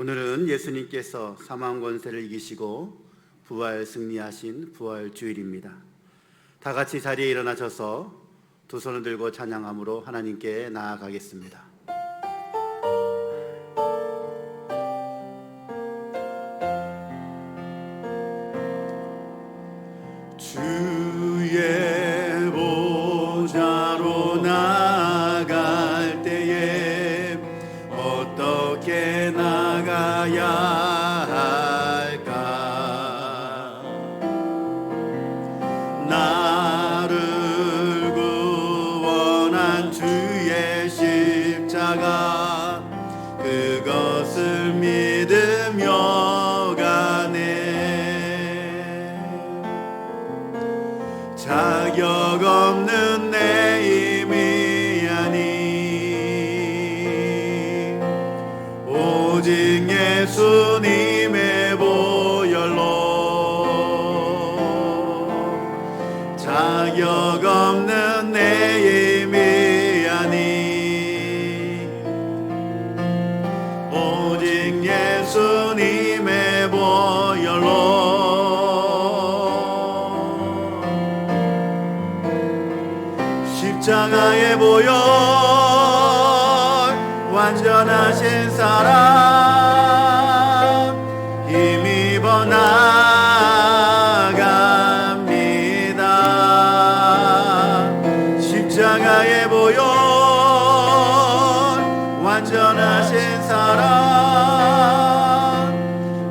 오늘은 예수님께서 사망 권세를 이기시고 부활 승리하신 부활 주일입니다. 다 같이 자리에 일어나셔서 두 손을 들고 찬양함으로 하나님께 나아가겠습니다. 주의 보좌로 나아갈 때에 어떻게 나가야 할까? 나를 구원한 주의 십자가, 그것을 믿으며 가네. 자격 없는 내 힘이 아니, 오직 예수님의 보혈로. 자격 없는 내 힘이 아니, 오직 예수님의 보혈로. 십자가의 보혈, 완전하신 사람 힘입어 나아갑니다. 십자가의 보혈, 완전하신 사람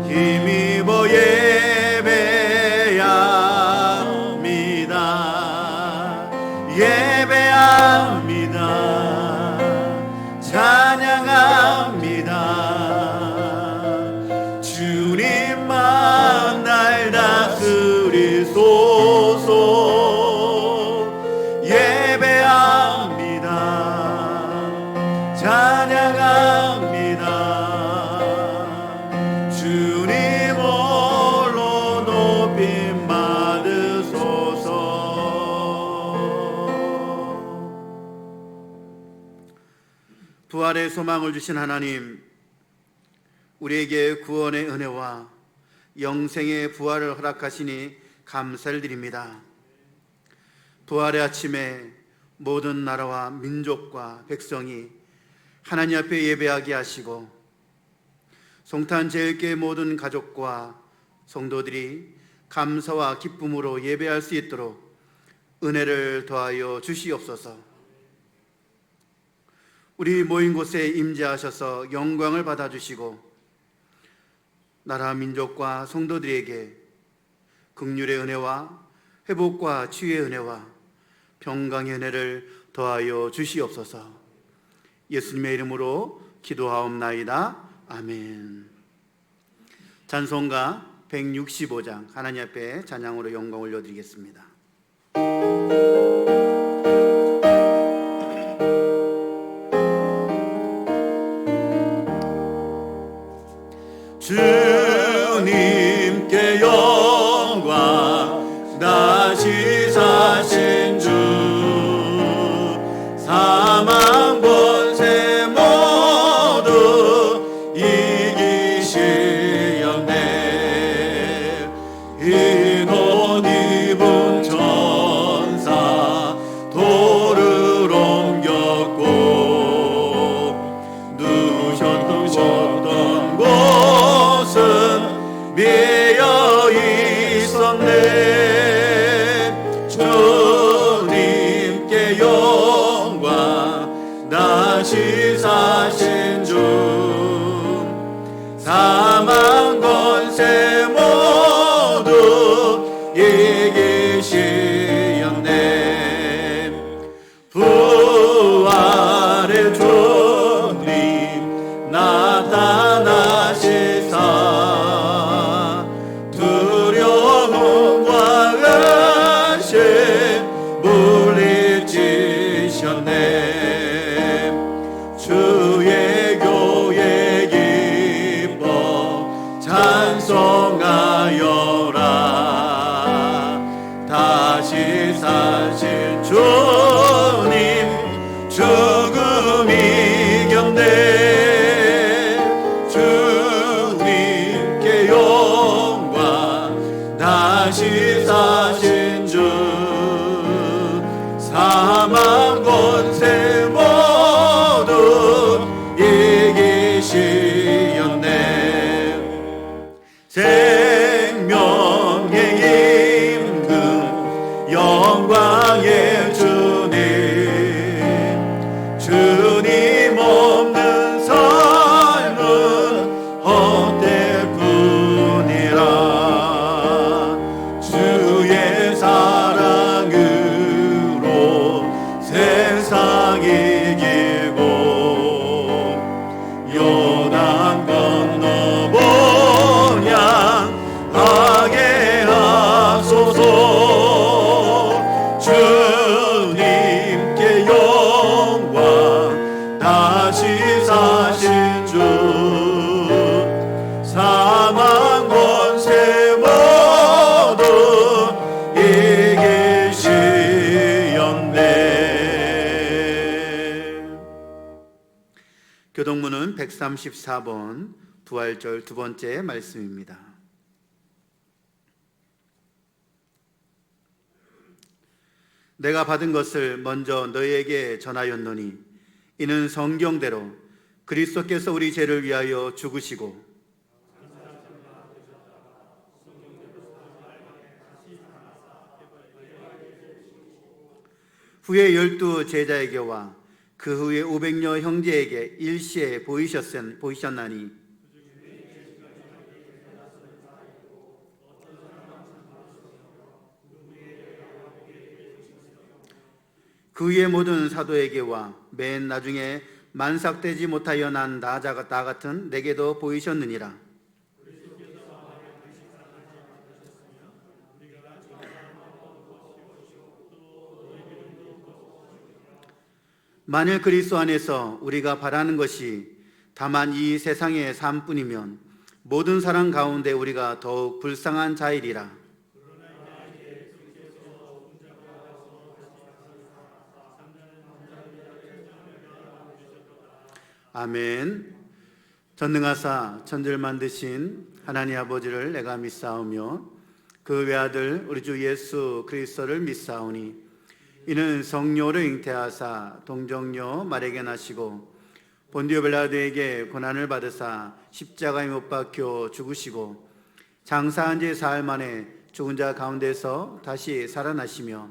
힘입어 예배합니다. 예배합니다. 찬양합니다. 주님만 날 다스리소서. 예배합니다. 찬양합니다. 주님 홀로 높임 받으소서. 부활의 소망을 주신 하나님, 우리에게 구원의 은혜와 영생의 부활을 허락하시니 감사를 드립니다. 부활의 아침에 모든 나라와 민족과 백성이 하나님 앞에 예배하게 하시고, 송탄 제일교회 모든 가족과 성도들이 감사와 기쁨으로 예배할 수 있도록 은혜를 더하여 주시옵소서. 우리 모인 곳에 임재하셔서 영광을 받아주시고, 나라 민족과 성도들에게 긍휼의 은혜와 회복과 치유의 은혜와 평강의 은혜를 더하여 주시옵소서. 예수님의 이름으로 기도하옵나이다. 아멘. 찬송가 165장 하나님 앞에 찬양으로 영광 올려드리겠습니다. 주님께 영광, 다시 사신 주, 사망 권세 모두 이기시었네. 흰 옷 입은 천사 돌을 옮겼고, 누셨던 곳은 비어 있었네. 주님께 영광, 다시 사신 주, 사망 권세 모두 이기시었네. 부활의 주님 나타나시사, 두려움과 의심 물리치셨네. 주의 교회 기뻐 찬송하여라. 다시 사신 주님 죽음 이겼네. 주 다시 사신 주 사망 권세 모두 이기시었네. 생명의 임금 영광의 주님 주님 없는 삶은 헛될 뿐이라. 주의 사랑으로 세상 이기고 요단 건너 번향하게 하소서. 주님께 영광 다시 사신 주 사망 권세 모두 이기시었네. 교동문은 134번 부활절 두 번째 말씀입니다. 내가 받은 것을 먼저 너희에게 전하였노니 이는 성경대로 그리스도께서 우리 죄를 위하여 죽으시고 후에 12 제자에게와 그 후에 500여 형제에게 일시에 보이셨나니 그 위에 모든 사도에게와 맨 나중에 만삭되지 못하여 난 나 같은 내게도 보이셨느니라. 만일 그리스도 안에서 우리가 바라는 것이 다만 이 세상의 삶뿐이면 모든 사람 가운데 우리가 더욱 불쌍한 자이리라. 아멘. 전능하사 천지를 만드신 하나님 아버지를 내가 믿사오며 그 외아들 우리 주 예수 그리스도를 믿사오니 이는 성령으로 잉태하사 동정녀 마리아에게 나시고 본디오 빌라도에게 고난을 받으사 십자가에 못 박혀 죽으시고 장사한 지 사흘 만에 죽은 자 가운데서 다시 살아나시며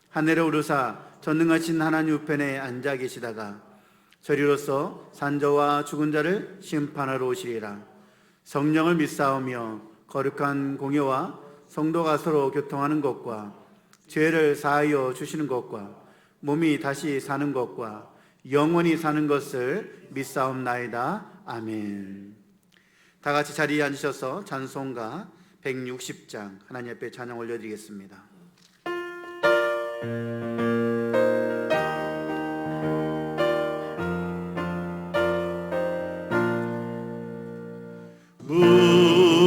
하늘에 오르사 전능하신 하나님 우편에 앉아 계시다가 저리로서 산자와 죽은 자를 심판하러 오시리라. 성령을 믿사오며 거룩한 공예와 성도가 서로 교통하는 것과 죄를 사하여 주시는 것과 몸이 다시 사는 것과 영원히 사는 것을 믿사옵나이다. 아멘. 다 같이 자리에 앉으셔서 찬송가 160장 하나님 앞에 찬양 올려드리겠습니다.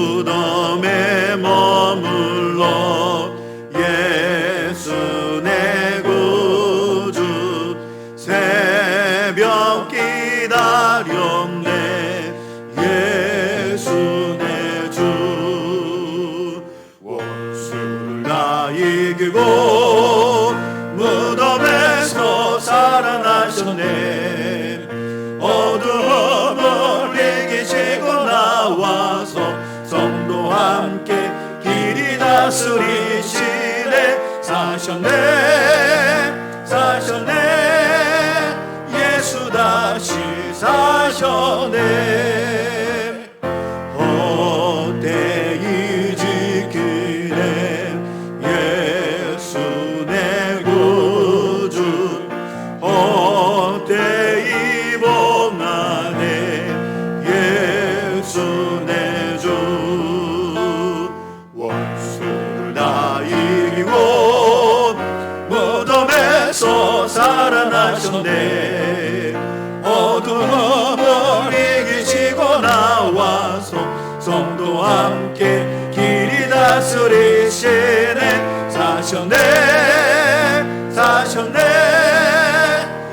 무덤에 머물러 예수 내 구주 새벽 기다렸네. 예수 내 주 원수를 다 이기고 무덤에서 살아나셨네. 어두움을 이기시고 나와서 성도와 함께 길이 다스리시네. 사셨네 사셨네 예수 다시 사셨네. 헛되이 지키네 예수 내 구주 헛되이 범하네 예수 내 주 원수를 다 이기고 무덤에서 살아나셨네. 어두움을 이기시고 나와서 성도와 함께 길이 다스리시네. 사셨네 사셨네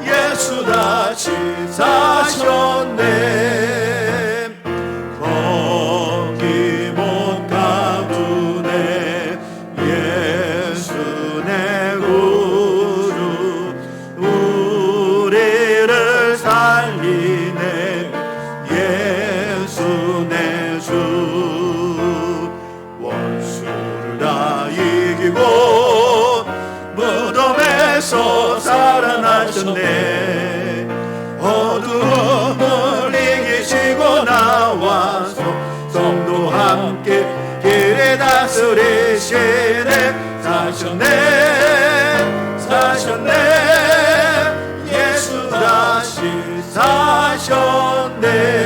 예수 다시 사셨네. 거기 못 가두네 예수를 다 이기고 무덤에서 살아나셨네. 어둠을 이기시고 나와서 성도 함께 길에 다스리시네. 사셨네 예수 다시 사셨네.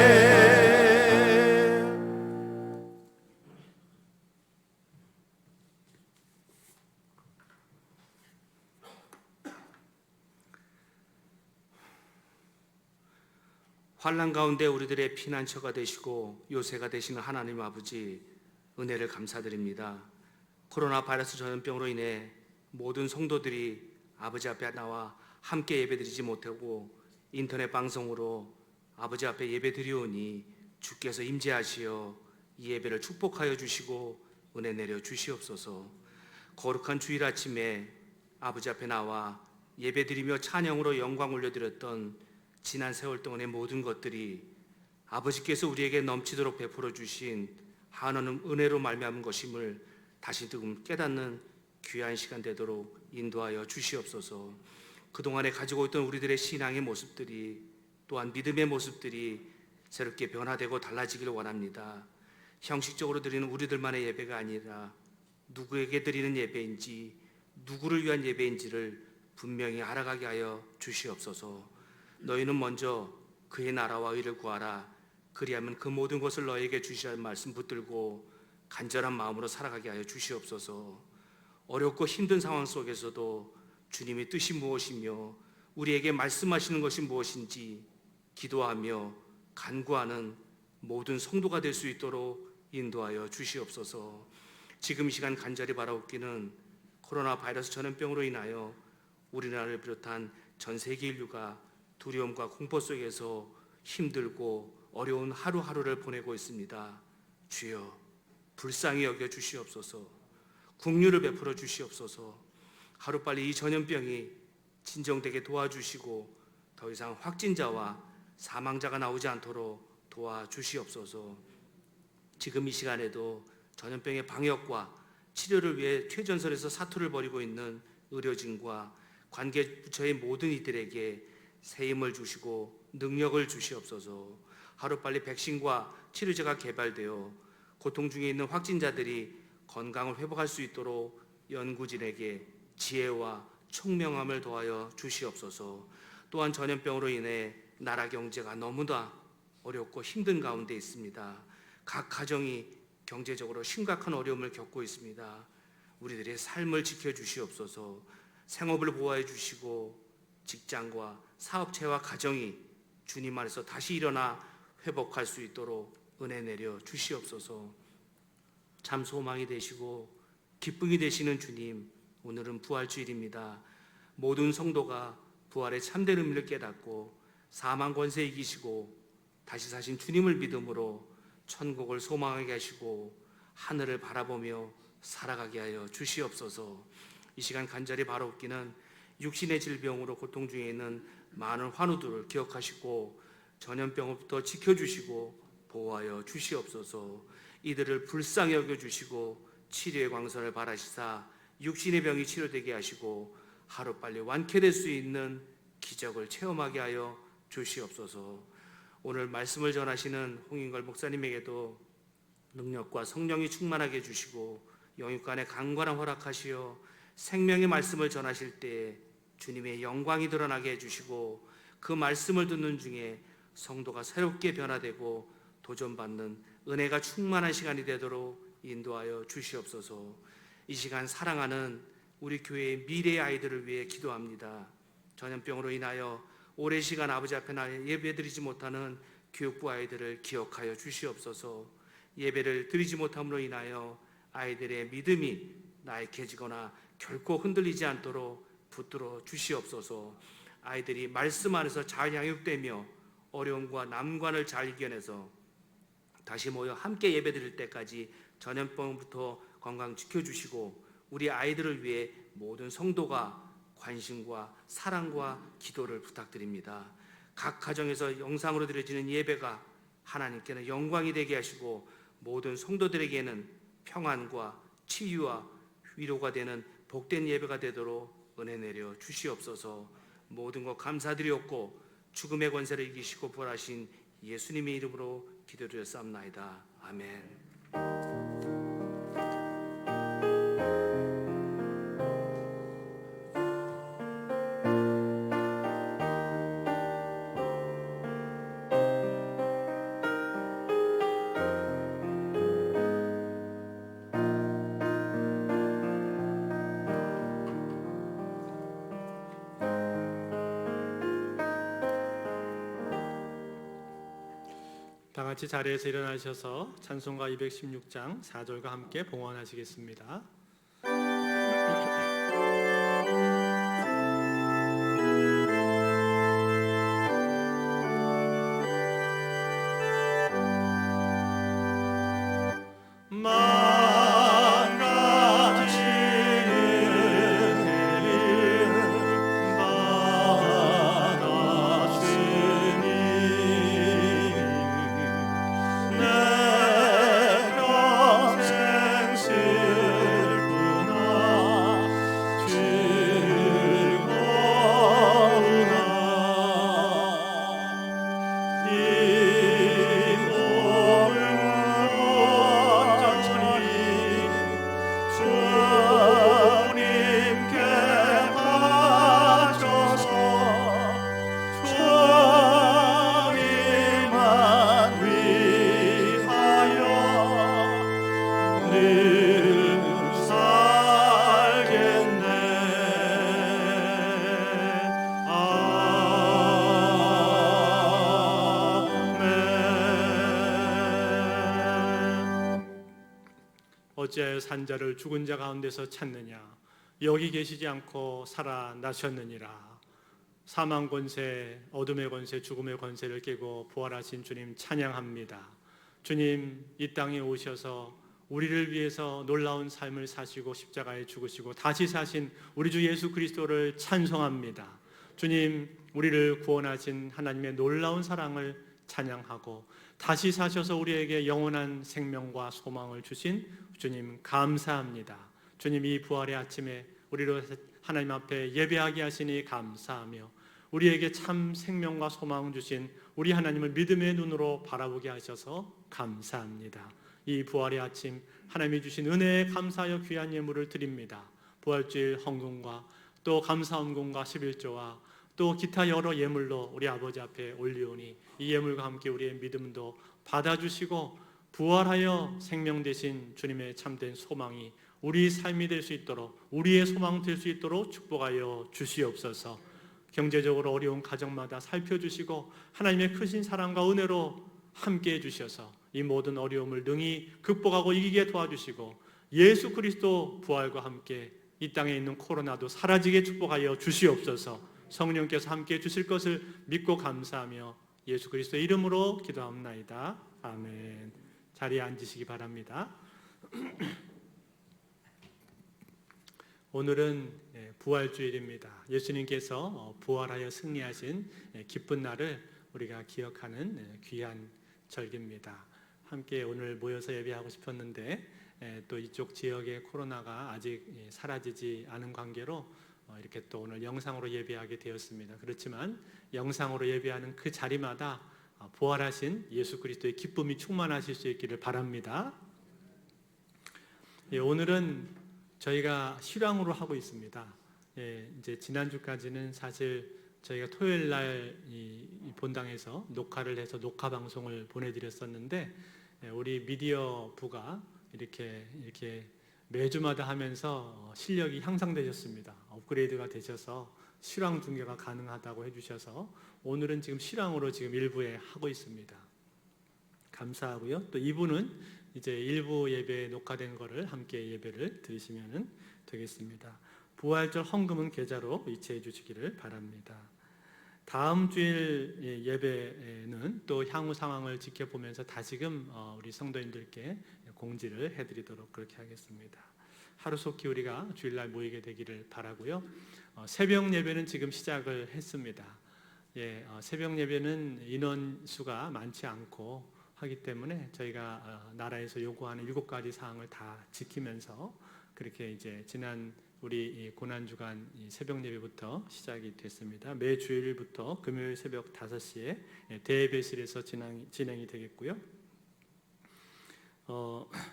환난 가운데 우리들의 피난처가 되시고 요새가 되시는 하나님 아버지, 은혜를 감사드립니다. 코로나 바이러스 전염병으로 인해 모든 성도들이 아버지 앞에 나와 함께 예배드리지 못하고 인터넷 방송으로 아버지 앞에 예배드리오니 주께서 임재하시어 이 예배를 축복하여 주시고 은혜 내려 주시옵소서. 거룩한 주일 아침에 아버지 앞에 나와 예배드리며 찬양으로 영광 올려드렸던 지난 세월 동안의 모든 것들이 아버지께서 우리에게 넘치도록 베풀어 주신 한없는 은혜로 말미암은 것임을 다시 깨닫는 귀한 시간 되도록 인도하여 주시옵소서. 그동안에 가지고 있던 우리들의 신앙의 모습들이, 또한 믿음의 모습들이 새롭게 변화되고 달라지기를 원합니다. 형식적으로 드리는 우리들만의 예배가 아니라 누구에게 드리는 예배인지, 누구를 위한 예배인지를 분명히 알아가게 하여 주시옵소서. 너희는 먼저 그의 나라와 의를 구하라. 그리하면 그 모든 것을 너희에게 주시라는 말씀 붙들고 간절한 마음으로 살아가게 하여 주시옵소서. 어렵고 힘든 상황 속에서도 주님의 뜻이 무엇이며 우리에게 말씀하시는 것이 무엇인지 기도하며 간구하는 모든 성도가 될 수 있도록 인도하여 주시옵소서. 지금 이 시간 간절히 바라옵기는 코로나 바이러스 전염병으로 인하여 우리나라를 비롯한 전 세계 인류가 두려움과 공포 속에서 힘들고 어려운 하루하루를 보내고 있습니다. 주여, 불쌍히 여겨 주시옵소서. 긍휼을 베풀어 주시옵소서. 하루빨리 이 전염병이 진정되게 도와주시고 더 이상 확진자와 사망자가 나오지 않도록 도와주시옵소서. 지금 이 시간에도 전염병의 방역과 치료를 위해 최전선에서 사투를 벌이고 있는 의료진과 관계 부처의 모든 이들에게 새 힘을 주시고 능력을 주시옵소서. 하루빨리 백신과 치료제가 개발되어 고통 중에 있는 확진자들이 건강을 회복할 수 있도록 연구진에게 지혜와 총명함을 더하여 주시옵소서. 또한 전염병으로 인해 나라 경제가 너무나 어렵고 힘든 가운데 있습니다. 각 가정이 경제적으로 심각한 어려움을 겪고 있습니다. 우리들의 삶을 지켜주시옵소서. 생업을 보호해 주시고 직장과 사업체와 가정이 주님 안에서 다시 일어나 회복할 수 있도록 은혜 내려 주시옵소서. 참 소망이 되시고 기쁨이 되시는 주님, 오늘은 부활주일입니다. 모든 성도가 부활의 참된 의미를 깨닫고 사망 권세 이기시고 다시 사신 주님을 믿음으로 천국을 소망하게 하시고 하늘을 바라보며 살아가게 하여 주시옵소서. 이 시간 간절히 바라옵기는 육신의 질병으로 고통 중에 있는 많은 환우들을 기억하시고 전염병으로부터 지켜주시고 보호하여 주시옵소서. 이들을 불쌍히 여겨주시고 치료의 광선을 바라시사 육신의 병이 치료되게 하시고 하루빨리 완쾌될 수 있는 기적을 체험하게 하여 주시옵소서. 오늘 말씀을 전하시는 홍인걸 목사님에게도 능력과 성령이 충만하게 해주시고 영육간의 강건함 허락하시어 생명의 말씀을 전하실 때에 주님의 영광이 드러나게 해주시고 그 말씀을 듣는 중에 성도가 새롭게 변화되고 도전받는 은혜가 충만한 시간이 되도록 인도하여 주시옵소서. 이 시간 사랑하는 우리 교회의 미래의 아이들을 위해 기도합니다. 전염병으로 인하여 오랜 시간 아버지 앞에 나 예배드리지 못하는 교육부 아이들을 기억하여 주시옵소서. 예배를 드리지 못함으로 인하여 아이들의 믿음이 나약해지거나 결코 흔들리지 않도록 붙들어 주시옵소서. 아이들이 말씀 안에서 잘 양육되며 어려움과 난관을 잘 이겨내서 다시 모여 함께 예배드릴 때까지 전염병부터 건강 지켜주시고 우리 아이들을 위해 모든 성도가 관심과 사랑과 기도를 부탁드립니다. 각 가정에서 영상으로 드려지는 예배가 하나님께는 영광이 되게 하시고 모든 성도들에게는 평안과 치유와 위로가 되는 복된 예배가 되도록 은혜 내려 주시옵소서. 모든 것 감사드리옵고 죽음의 권세를 이기시고 부활하신 예수님의 이름으로 기도드렸사옵나이다. 아멘. 다 같이 자리에서 일어나셔서 찬송가 216장 4절과 함께 봉헌하시겠습니다. 어찌하여 산자를 죽은 자 가운데서 찾느냐? 여기 계시지 않고 살아나셨느니라. 사망 권세, 어둠의 권세, 죽음의 권세를 깨고 부활하신 주님 찬양합니다. 주님 이 땅에 오셔서 우리를 위해서 놀라운 삶을 사시고 십자가에 죽으시고 다시 사신 우리 주 예수 그리스도를 찬송합니다. 주님 우리를 구원하신 하나님의 놀라운 사랑을 찬양하고 다시 사셔서 우리에게 영원한 생명과 소망을 주신 주님 감사합니다. 주님 이 부활의 아침에 우리를 하나님 앞에 예배하게 하시니 감사하며 우리에게 참 생명과 소망 주신 우리 하나님을 믿음의 눈으로 바라보게 하셔서 감사합니다. 이 부활의 아침 하나님이 주신 은혜에 감사하여 귀한 예물을 드립니다. 부활주일 헌금과 또 감사헌금과 11조와 또 기타 여러 예물로 우리 아버지 앞에 올리오니 이 예물과 함께 우리의 믿음도 받아주시고 부활하여 생명 되신 주님의 참된 소망이 우리 삶이 될 수 있도록 우리의 소망 될 수 있도록 축복하여 주시옵소서. 경제적으로 어려운 가정마다 살펴주시고 하나님의 크신 사랑과 은혜로 함께해 주셔서 이 모든 어려움을 능히 극복하고 이기게 도와주시고 예수 그리스도 부활과 함께 이 땅에 있는 코로나도 사라지게 축복하여 주시옵소서. 성령께서 함께해 주실 것을 믿고 감사하며 예수 그리스도의 이름으로 기도합나이다. 아멘. 자리에 앉으시기 바랍니다. 오늘은 부활주일입니다. 예수님께서 부활하여 승리하신 기쁜 날을 우리가 기억하는 귀한 절기입니다. 함께 오늘 모여서 예배하고 싶었는데 또 이쪽 지역의 코로나가 아직 사라지지 않은 관계로 이렇게 또 오늘 영상으로 예배하게 되었습니다. 그렇지만 영상으로 예배하는 그 자리마다 부활하신 예수 그리스도의 기쁨이 충만하실 수 있기를 바랍니다. 오늘은 저희가 실황으로 하고 있습니다. 이제 지난주까지는 사실 저희가 토요일 날 이 본당에서 녹화를 해서 녹화 방송을 보내드렸었는데 우리 미디어 부가 이렇게 매주마다 하면서 실력이 향상되셨습니다. 업그레이드가 되셔서 실황 중계가 가능하다고 해주셔서 오늘은 지금 실황으로 지금 일부에 하고 있습니다. 감사하고요. 또 2부는 이제 일부 예배 녹화된 거를 함께 예배를 드리시면 되겠습니다. 부활절 헌금은 계좌로 이체해 주시기를 바랍니다. 다음 주일 예배는 또 향후 상황을 지켜보면서 다시금 우리 성도님들께 공지를 해드리도록 그렇게 하겠습니다. 하루속히 우리가 주일날 모이게 되기를 바라고요. 새벽 예배는 지금 시작을 했습니다. 새벽 예배는 인원 수가 많지 않고 하기 때문에 저희가 나라에서 요구하는 7가지 사항을 다 지키면서 그렇게 이제 지난 우리 고난 주간 새벽 예배부터 시작이 됐습니다. 매 주일부터 금요일 새벽 5시에 대예배실에서 진행이 되겠고요.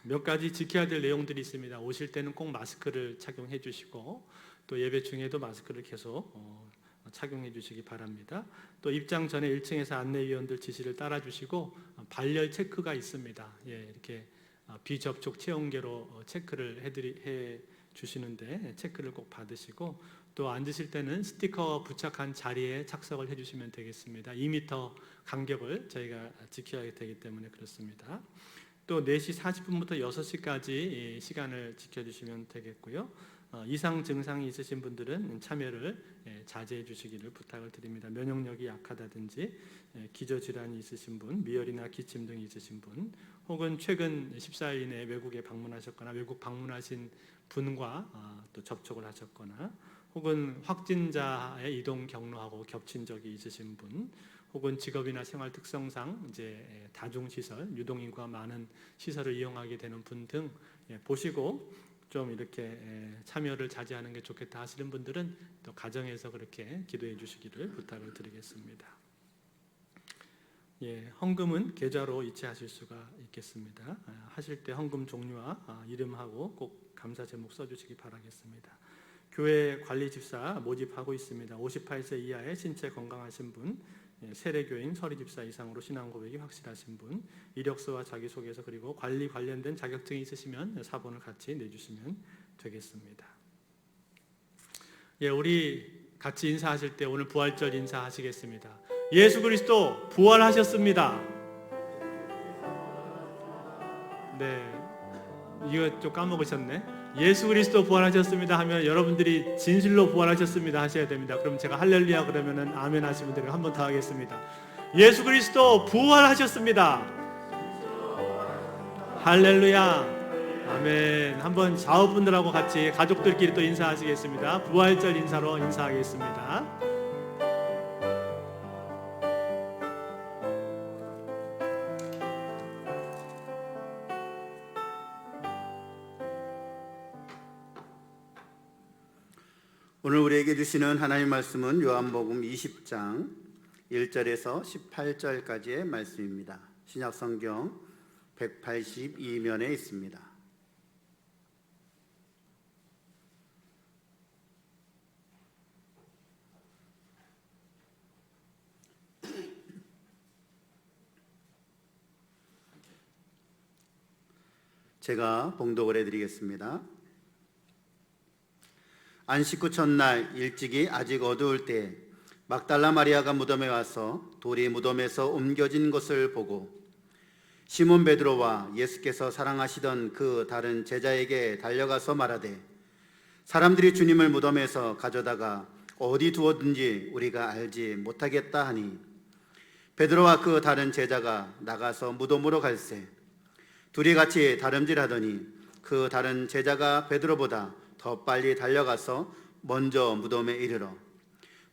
몇 가지 지켜야 될 내용들이 있습니다. 오실 때는 꼭 마스크를 착용해 주시고 또 예배 중에도 마스크를 계속 착용해 주시기 바랍니다. 또 입장 전에 1층에서 안내위원들 지시를 따라 주시고 발열 체크가 있습니다. 이렇게 비접촉 체온계로 체크를 해 주시는데 체크를 꼭 받으시고 또 앉으실 때는 스티커 부착한 자리에 착석을 해 주시면 되겠습니다. 2m 간격을 저희가 지켜야 되기 때문에 그렇습니다. 또 4시 40분부터 6시까지 시간을 지켜주시면 되겠고요. 이상 증상이 있으신 분들은 참여를 자제해 주시기를 부탁을 드립니다. 면역력이 약하다든지 기저질환이 있으신 분, 미열이나 기침 등이 있으신 분, 혹은 최근 14일 이내에 외국에 방문하셨거나 외국 방문하신 분과 또 접촉을 하셨거나, 혹은 확진자의 이동 경로하고 겹친 적이 있으신 분, 혹은 직업이나 생활 특성상 이제 다중시설, 유동인구가 많은 시설을 이용하게 되는 분 등 보시고 좀 이렇게 참여를 자제하는 게 좋겠다 하시는 분들은 또 가정에서 그렇게 기도해 주시기를 부탁을 드리겠습니다. 헌금은 계좌로 이체하실 수가 있겠습니다. 하실 때 헌금 종류와 이름하고 꼭 감사 제목 써주시기 바라겠습니다. 교회 관리 집사 모집하고 있습니다. 58세 이하의 신체 건강하신 분, 세례교인 서리 집사 이상으로 신앙 고백이 확실하신 분, 이력서와 자기소개서 그리고 관리 관련된 자격증이 있으시면 사본을 같이 내주시면 되겠습니다. 우리 같이 인사하실 때 오늘 부활절 인사하시겠습니다. 예수 그리스도 부활하셨습니다. 이거 좀 까먹으셨네. 예수 그리스도 부활하셨습니다 하면 여러분들이 진실로 부활하셨습니다 하셔야 됩니다. 그럼 제가 할렐루야 그러면은 아멘 하시면 되고 한 번 더 하겠습니다. 예수 그리스도 부활하셨습니다. 할렐루야 아멘. 한번 좌우분들하고 같이 가족들끼리 또 인사하시겠습니다. 부활절 인사로 인사하겠습니다. 오늘 우리에게 주시는 하나님 말씀은 요한복음 20장 1절에서 18절까지의 말씀입니다. 신약성경 182면에 있습니다. 제가 봉독을 해드리겠습니다. 안식 후 첫날 일찍이 아직 어두울 때 막달라 마리아가 무덤에 와서 돌이 무덤에서 옮겨진 것을 보고 시몬 베드로와 예수께서 사랑하시던 그 다른 제자에게 달려가서 말하되 사람들이 주님을 무덤에서 가져다가 어디 두었든지 우리가 알지 못하겠다 하니 베드로와 그 다른 제자가 나가서 무덤으로 갈새 둘이 같이 다름질하더니 그 다른 제자가 베드로보다 더 빨리 달려가서 먼저 무덤에 이르러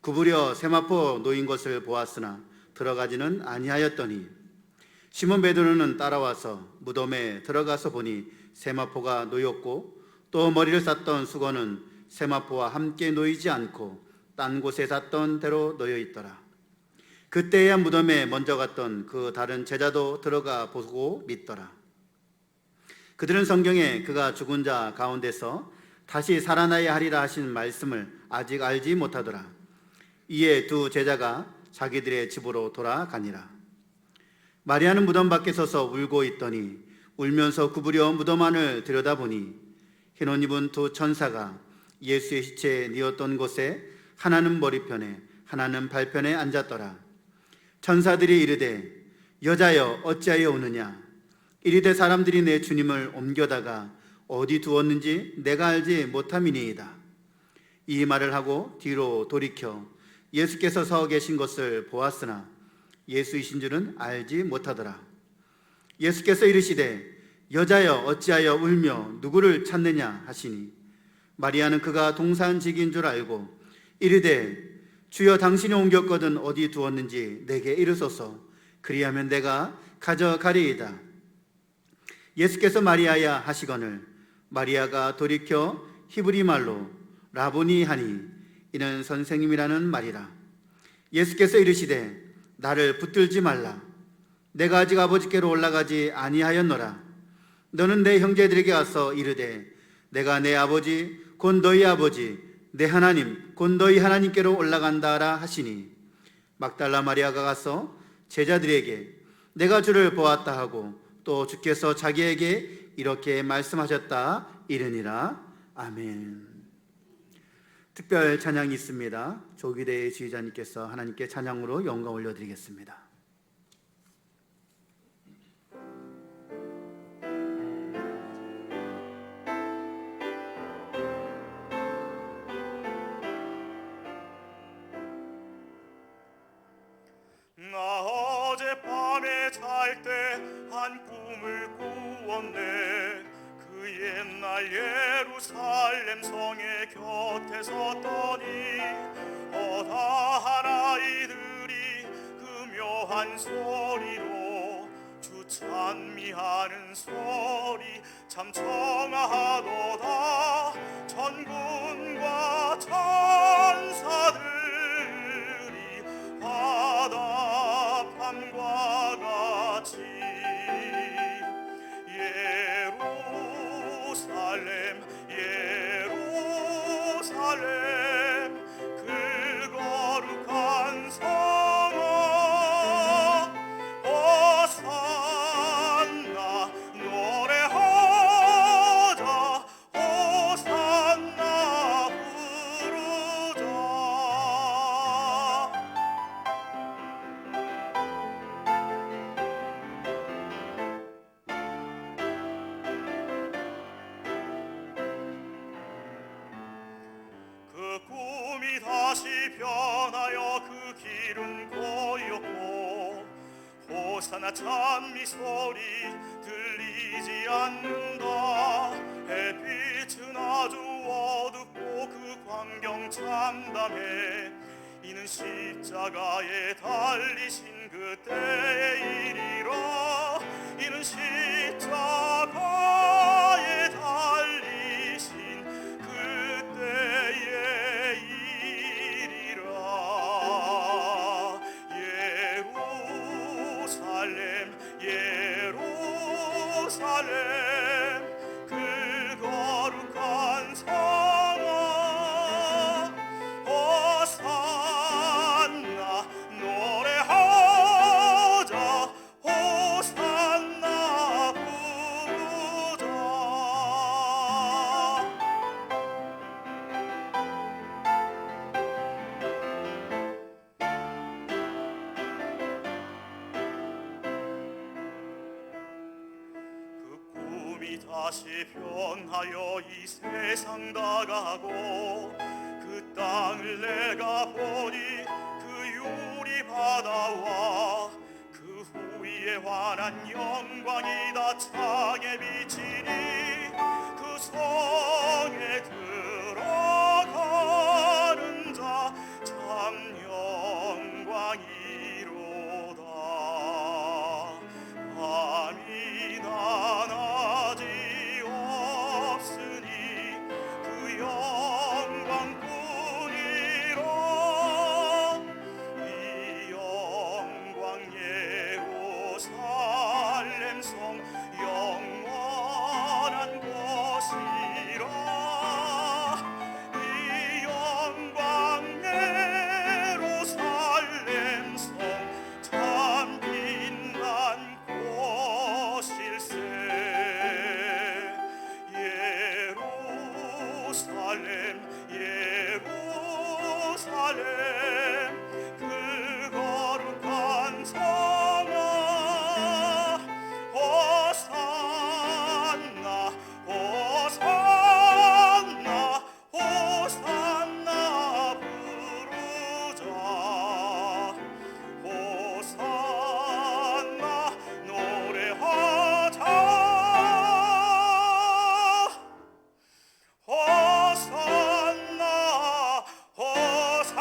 구부려 세마포 놓인 것을 보았으나 들어가지는 아니하였더니 시몬 베드로는 따라와서 무덤에 들어가서 보니 세마포가 놓였고 또 머리를 쌌던 수건은 세마포와 함께 놓이지 않고 딴 곳에 쌌던 대로 놓여 있더라. 그때야 무덤에 먼저 갔던 그 다른 제자도 들어가 보고 믿더라. 그들은 성경에 그가 죽은 자 가운데서 다시 살아나야 하리라 하신 말씀을 아직 알지 못하더라. 이에 두 제자가 자기들의 집으로 돌아가니라. 마리아는 무덤 밖에 서서 울고 있더니 울면서 구부려 무덤 안을 들여다보니 흰옷 입은 두 천사가 예수의 시체에 뉘었던 곳에 하나는 머리편에 하나는 발편에 앉았더라. 천사들이 이르되 여자여 어찌하여 우느냐. 이르되 사람들이 내 주님을 옮겨다가 어디 두었는지 내가 알지 못함이니이다. 이 말을 하고 뒤로 돌이켜 예수께서 서 계신 것을 보았으나 예수이신 줄은 알지 못하더라. 예수께서 이르시되 여자여 어찌하여 울며 누구를 찾느냐 하시니 마리아는 그가 동산직인 줄 알고 이르되 주여 당신이 옮겼거든 어디 두었는지 내게 이르소서. 그리하면 내가 가져가리이다. 예수께서 마리아야 하시거늘 마리아가 돌이켜 히브리 말로 라보니 하니 이는 선생님이라는 말이라. 예수께서 이르시되 나를 붙들지 말라. 내가 아직 아버지께로 올라가지 아니하였노라. 너는 내 형제들에게 가서 이르되 내가 내 아버지 곧 너희 아버지 내 하나님 곧 너희 하나님께로 올라간다라 하시니 막달라 마리아가 가서 제자들에게 내가 주를 보았다 하고 또 주께서 자기에게 이렇게 말씀하셨다 이르니라. 아멘. 특별 찬양이 있습니다. 조기대 지휘자님께서 하나님께 찬양으로 영광 올려드리겠습니다. 나 어젯밤에 잘 때 한 꿈을 꾸었네. 그 옛날 예루살렘 성의 곁에 섰더니 허다한 아이들이 그 묘한 소리로 주 찬미하는 소리 참 청아하도다. 천군과 천사들이 화답함과 같이 예루살렘 예루살렘 그 거룩한 성아 호산나 노래하자 호산나 부르자. 그 꿈이 다시 변하여 그 길은 고였고 호산나 찬미 소리 들리지 않는다. 햇빛은 아주 어둡고 그 광경 참담해. 이는 십자가에 달리신 그때의 일이라. 이는 십자가에 달리신 그때의 일이라. 예루살렘 예루살렘 그 거룩한 성아 호산나 노래하자 호산나 부르자. 그 꿈이 다시 변하여 이 세상 다가고 그 땅을 내가 보니 그 유리 바다와 그 후에 환한 영광이 다 창에 비치니 그 성에 들어가는 자 참 영광이로다. 밤이나 낮이 없으니 그 영광뿐이라. 이 영광 예루살렘 성 영원한 곳이라. 이 영광 예루살렘 성 참 빛난 곳일세. 예루살렘 예루살렘 그 거룩한 성아 호산나 호산나 호산나 부르자. 호산나 노래하자 호산나 호산나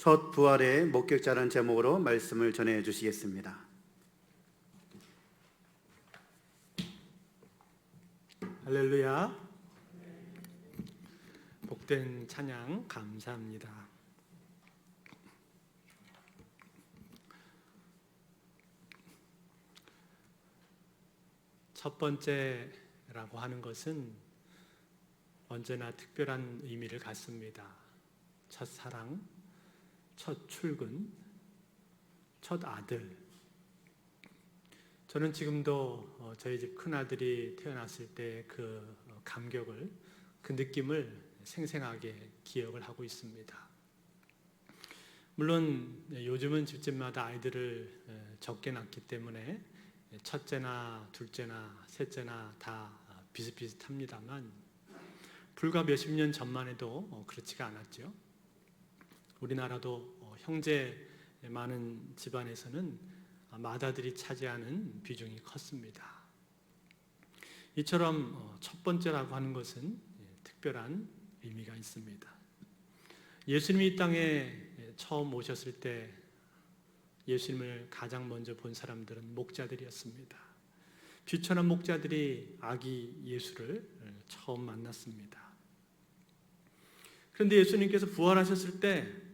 첫 부활의 목격자라는 제목으로 말씀을 전해 주시겠습니다. 할렐루야. 복된 찬양 감사합니다. 첫 번째라고 하는 것은 언제나 특별한 의미를 갖습니다. 첫 사랑, 첫 출근, 첫 아들. 저는 지금도 저희 집 큰아들이 태어났을 때 그 감격을, 그 느낌을 생생하게 기억을 하고 있습니다. 물론 요즘은 집집마다 아이들을 적게 낳기 때문에 첫째나 둘째나 셋째나 다 비슷비슷합니다만 불과 몇십 년 전만 해도 그렇지가 않았죠. 우리나라도 형제 많은 집안에서는 맏아들이 차지하는 비중이 컸습니다. 이처럼 첫 번째라고 하는 것은 특별한 의미가 있습니다. 예수님이 이 땅에 처음 오셨을 때 예수님을 가장 먼저 본 사람들은 목자들이었습니다. 비천한 목자들이 아기 예수를 처음 만났습니다. 그런데 예수님께서 부활하셨을 때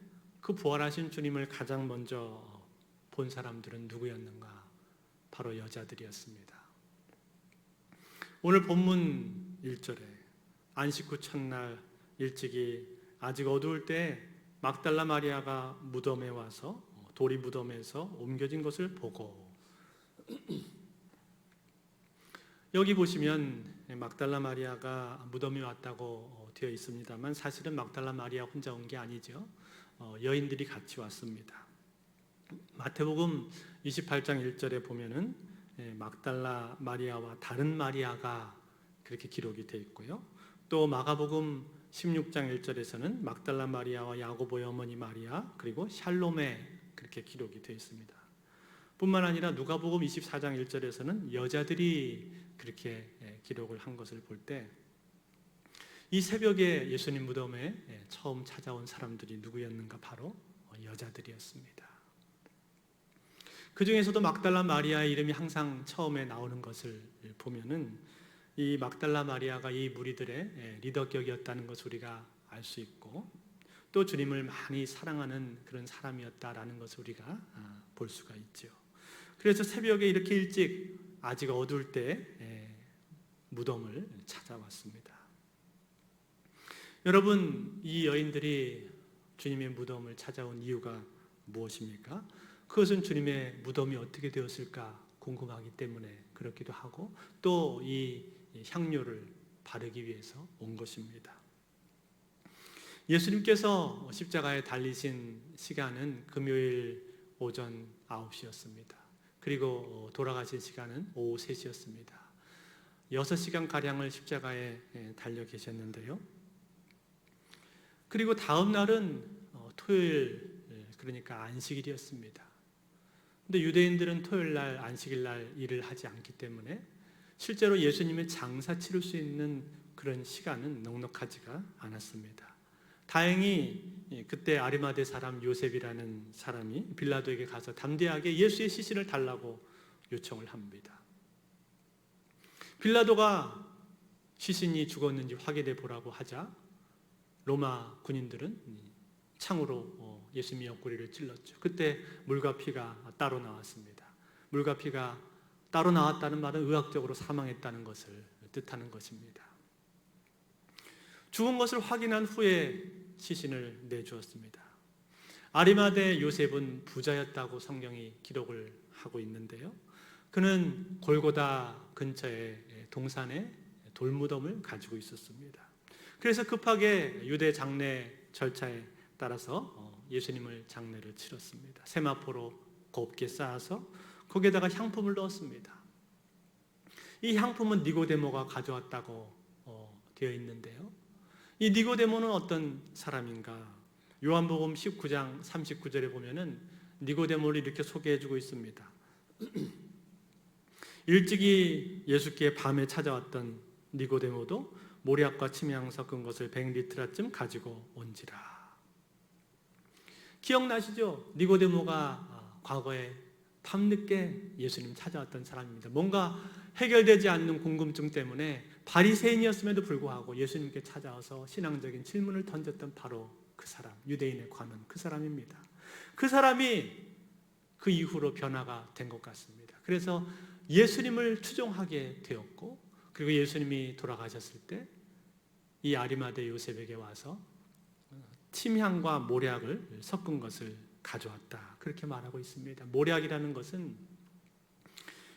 그 부활하신 주님을 가장 먼저 본 사람들은 누구였는가? 바로 여자들이었습니다. 오늘 본문 1절에 안식 후 첫날 일찍이 아직 어두울 때 막달라 마리아가 무덤에 와서 돌이 무덤에서 옮겨진 것을 보고, 여기 보시면 막달라 마리아가 무덤에 왔다고 되어 있습니다만 사실은 막달라 마리아 혼자 온 게 아니죠. 여인들이 같이 왔습니다. 마태복음 28장 1절에 보면은 막달라 마리아와 다른 마리아가 그렇게 기록이 되어 있고요. 또 마가복음 16장 1절에서는 막달라 마리아와 야고보의 어머니 마리아 그리고 샬롬에 그렇게 기록이 되어 있습니다. 뿐만 아니라 누가복음 24장 1절에서는 여자들이 그렇게 기록을 한 것을 볼 때 이 새벽에 예수님 무덤에 처음 찾아온 사람들이 누구였는가? 바로 여자들이었습니다. 그 중에서도 막달라 마리아의 이름이 항상 처음에 나오는 것을 보면은 이 막달라 마리아가 이 무리들의 리더격이었다는 것을 우리가 알 수 있고, 또 주님을 많이 사랑하는 그런 사람이었다라는 것을 우리가 볼 수가 있죠. 그래서 새벽에 이렇게 일찍 아직 어두울 때 무덤을 찾아왔습니다. 여러분, 이 여인들이 주님의 무덤을 찾아온 이유가 무엇입니까? 그것은 주님의 무덤이 어떻게 되었을까 궁금하기 때문에 그렇기도 하고, 또 이 향료를 바르기 위해서 온 것입니다. 예수님께서 십자가에 달리신 시간은 금요일 오전 9시였습니다. 그리고 돌아가신 시간은 오후 3시였습니다. 6시간가량을 십자가에 달려 계셨는데요. 그리고 다음 날은 토요일, 그러니까 안식일이었습니다. 근데 유대인들은 토요일 날, 안식일 날 일을 하지 않기 때문에 실제로 예수님의 장사 치를 수 있는 그런 시간은 넉넉하지가 않았습니다. 다행히 그때 아리마대 사람 요셉이라는 사람이 빌라도에게 가서 담대하게 예수의 시신을 달라고 요청을 합니다. 빌라도가 시신이 죽었는지 확인해 보라고 하자 로마 군인들은 창으로 예수님의 옆구리를 찔렀죠. 그때 물과 피가 따로 나왔습니다. 물과 피가 따로 나왔다는 말은 의학적으로 사망했다는 것을 뜻하는 것입니다. 죽은 것을 확인한 후에 시신을 내주었습니다. 아리마대 요셉은 부자였다고 성경이 기록을 하고 있는데요. 그는 골고다 근처에 동산에 돌무덤을 가지고 있었습니다. 그래서 급하게 유대 장례 절차에 따라서 예수님을 장례를 치렀습니다. 세마포로 곱게 쌓아서 거기에다가 향품을 넣었습니다. 이 향품은 니고데모가 가져왔다고 되어 있는데요. 이 니고데모는 어떤 사람인가? 요한복음 19장 39절에 보면은 니고데모를 이렇게 소개해주고 있습니다. 일찍이 예수께 밤에 찾아왔던 니고데모도 모략과 침향 섞은 것을 100리트라쯤 가지고 온지라. 기억나시죠? 니고데모가 과거에 밤늦게 예수님 찾아왔던 사람입니다. 뭔가 해결되지 않는 궁금증 때문에 바리새인이었음에도 불구하고 예수님께 찾아와서 신앙적인 질문을 던졌던 바로 그 사람, 유대인에 관한 그 사람입니다. 그 사람이 그 이후로 변화가 된 것 같습니다. 그래서 예수님을 추종하게 되었고, 그리고 예수님이 돌아가셨을 때 이 아리마대 요셉에게 와서 침향과 모략을 섞은 것을 가져왔다, 그렇게 말하고 있습니다. 모략이라는 것은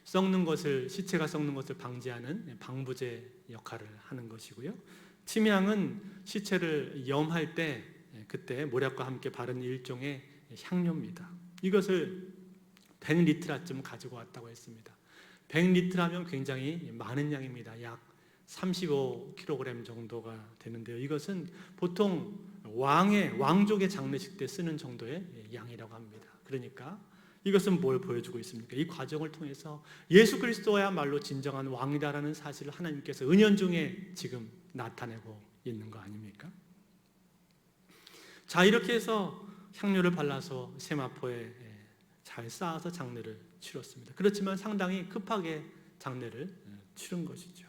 썩는 것을, 시체가 썩는 것을 방지하는 방부제 역할을 하는 것이고요. 침향은 시체를 염할 때 그때 모략과 함께 바른 일종의 향료입니다. 이것을 100리트라쯤 가지고 왔다고 했습니다. 100리트라면 굉장히 많은 양입니다. 약 35kg 정도가 되는데요. 이것은 보통 왕족의 장례식 때 쓰는 정도의 양이라고 합니다. 그러니까 이것은 뭘 보여주고 있습니까? 이 과정을 통해서 예수 그리스도야말로 진정한 왕이다라는 사실을 하나님께서 은연중에 지금 나타내고 있는 거 아닙니까? 자, 이렇게 해서 향료를 발라서 세마포에 잘 쌓아서 장례를 치렀습니다. 그렇지만 상당히 급하게 장례를 치른 것이죠.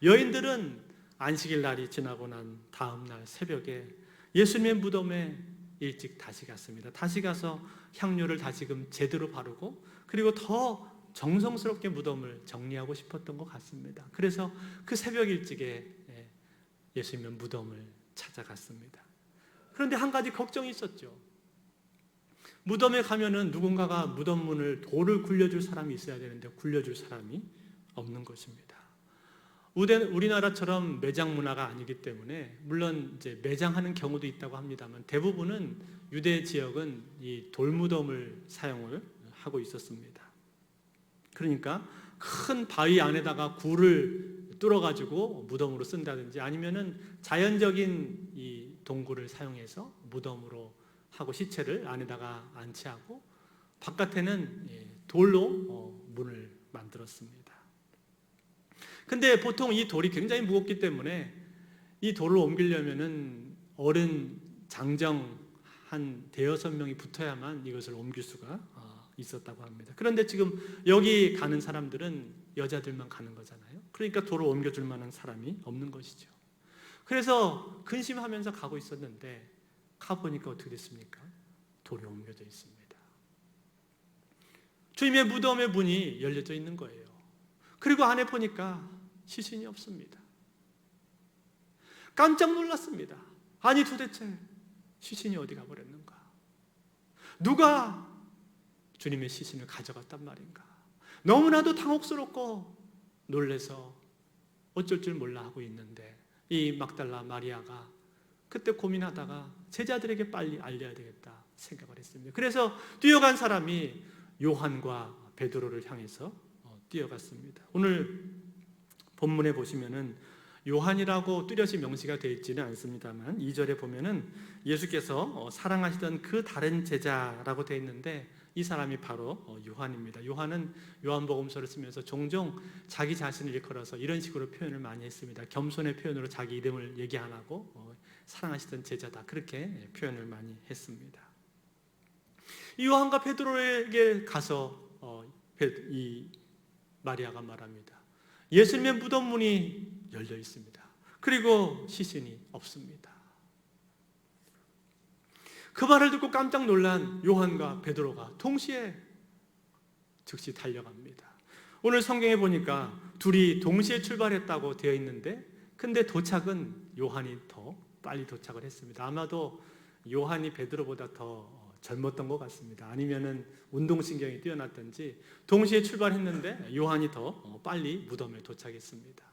여인들은 안식일 날이 지나고 난 다음 날 새벽에 예수님의 무덤에 일찍 다시 갔습니다. 다시 가서 향료를 다시금 제대로 바르고, 그리고 더 정성스럽게 무덤을 정리하고 싶었던 것 같습니다. 그래서 그 새벽 일찍에 예수님의 무덤을 찾아갔습니다. 그런데 한 가지 걱정이 있었죠. 무덤에 가면은 누군가가 무덤 문을 돌을 굴려줄 사람이 있어야 되는데 굴려줄 사람이 없는 것입니다. 우리나라처럼 매장 문화가 아니기 때문에, 물론 이제 매장하는 경우도 있다고 합니다만, 대부분은 유대 지역은 이 돌무덤을 사용을 하고 있었습니다. 그러니까 큰 바위 안에다가 굴을 뚫어가지고 무덤으로 쓴다든지, 아니면은 자연적인 이 동굴을 사용해서 무덤으로 하고 시체를 안에다가 안치하고 바깥에는 돌로 문을 만들었습니다. 근데 보통 이 돌이 굉장히 무겁기 때문에 이 돌을 옮기려면은 어른 장정 한 5-6명이 붙어야만 이것을 옮길 수가 있었다고 합니다. 그런데 지금 여기 가는 사람들은 여자들만 가는 거잖아요. 그러니까 돌을 옮겨줄 만한 사람이 없는 것이죠. 그래서 근심하면서 가고 있었는데 가보니까 어떻게 됐습니까? 돌이 옮겨져 있습니다. 주님의 무덤의 문이 열려져 있는 거예요. 그리고 안에 보니까 시신이 없습니다. 깜짝 놀랐습니다. 아니 도대체 시신이 어디 가버렸는가? 누가 주님의 시신을 가져갔단 말인가? 너무나도 당혹스럽고 놀라서 어쩔 줄 몰라 하고 있는데, 이 막달라 마리아가 그때 고민하다가 제자들에게 빨리 알려야 되겠다 생각을 했습니다. 그래서 뛰어간 사람이 요한과 베드로를 향해서 뛰어갔습니다. 오늘 본문에 보시면은 요한이라고 뚜렷이 명시가 되어 있지는 않습니다만 2절에 보면은 예수께서 사랑하시던 그 다른 제자라고 되어 있는데, 이 사람이 바로 요한입니다. 요한은 요한복음서를 쓰면서 종종 자기 자신을 일컬어서 이런 식으로 표현을 많이 했습니다. 겸손의 표현으로 자기 이름을 얘기 안 하고 사랑하시던 제자다, 그렇게 표현을 많이 했습니다. 이 요한과 베드로에게 가서 이 마리아가 말합니다. 예수님의 무덤 문이 열려 있습니다. 그리고 시신이 없습니다. 그 말을 듣고 깜짝 놀란 요한과 베드로가 동시에 즉시 달려갑니다. 오늘 성경에 보니까 둘이 동시에 출발했다고 되어 있는데, 근데 도착은 요한이 더 빨리 도착을 했습니다. 아마도 요한이 베드로보다 더 젊었던 것 같습니다. 아니면은 운동신경이 뛰어났던지 동시에 출발했는데 요한이 더 빨리 무덤에 도착했습니다.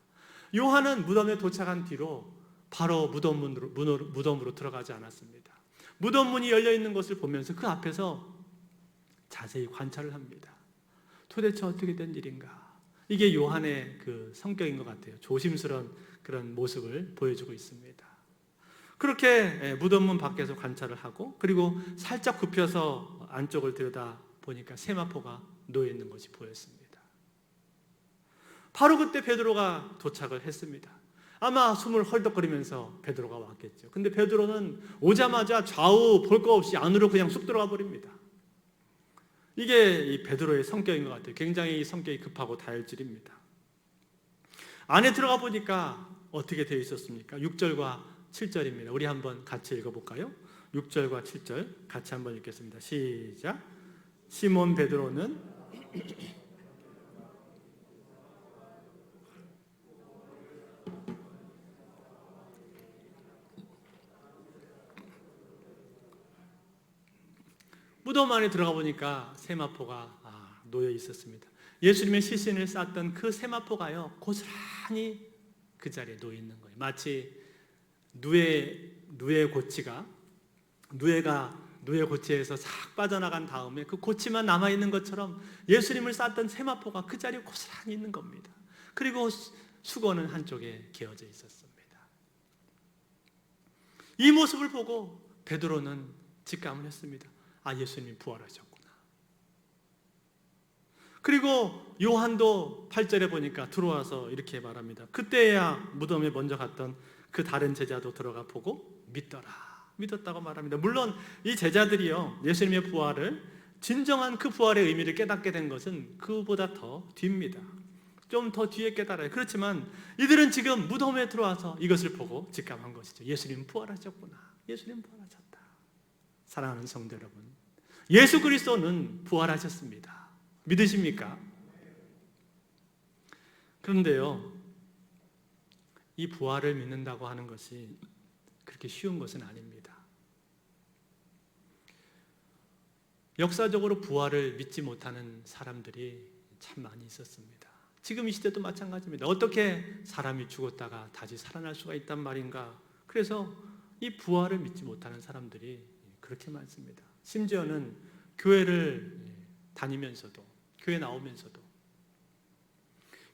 요한은 무덤에 도착한 뒤로 바로 무덤으로 들어가지 않았습니다. 무덤 문이 열려 있는 것을 보면서 그 앞에서 자세히 관찰을 합니다. 도대체 어떻게 된 일인가? 이게 요한의 그 성격인 것 같아요. 조심스러운 그런 모습을 보여주고 있습니다. 그렇게 무덤문 밖에서 관찰을 하고, 그리고 살짝 굽혀서 안쪽을 들여다 보니까 세마포가 놓여 있는 것이 보였습니다. 바로 그때 베드로가 도착을 했습니다. 아마 숨을 헐떡거리면서 베드로가 왔겠죠. 근데 베드로는 오자마자 좌우 볼 거 없이 안으로 그냥 쑥 들어가 버립니다. 이게 이 베드로의 성격인 것 같아요. 굉장히 성격이 급하고 다혈질입니다. 안에 들어가 보니까 어떻게 되어 있었습니까? 6절과 7절입니다. 우리 한번 같이 읽어볼까요? 6절과 7절 같이 한번 읽겠습니다. 시작. 시몬 베드로는 무덤 안에 들어가 보니까 세마포가 놓여 있었습니다. 예수님의 시신을 쌌던 그 세마포가요, 고스란히 그 자리에 놓여 있는 거예요. 마치 누에 고치가 누에 고치에서 싹 빠져나간 다음에 그 고치만 남아 있는 것처럼 예수님을 쌌던 세마포가 그 자리에 고스란히 있는 겁니다. 그리고 수건은 한쪽에 개어져 있었습니다. 이 모습을 보고 베드로는 직감을 했습니다. 예수님이 부활하셨구나. 그리고 요한도 8절에 보니까 들어와서 이렇게 말합니다. 그때야 무덤에 먼저 갔던 그 다른 제자도 들어가 보고 믿었다고 말합니다. 물론 이 제자들이요, 예수님의 부활을, 진정한 그 부활의 의미를 깨닫게 된 것은 그보다 더 뒤입니다. 좀 더 뒤에 깨달아요. 그렇지만 이들은 지금 무덤에 들어와서 이것을 보고 직감한 것이죠. 예수님 부활하셨구나. 예수님 부활하셨다. 사랑하는 성도 여러분, 예수 그리스도는 부활하셨습니다. 믿으십니까? 그런데요, 이 부활을 믿는다고 하는 것이 그렇게 쉬운 것은 아닙니다. 역사적으로 부활을 믿지 못하는 사람들이 참 많이 있었습니다. 지금 이 시대도 마찬가지입니다. 어떻게 사람이 죽었다가 다시 살아날 수가 있단 말인가? 그래서 이 부활을 믿지 못하는 사람들이 그렇게 많습니다. 심지어는 교회를 다니면서도, 교회 나오면서도,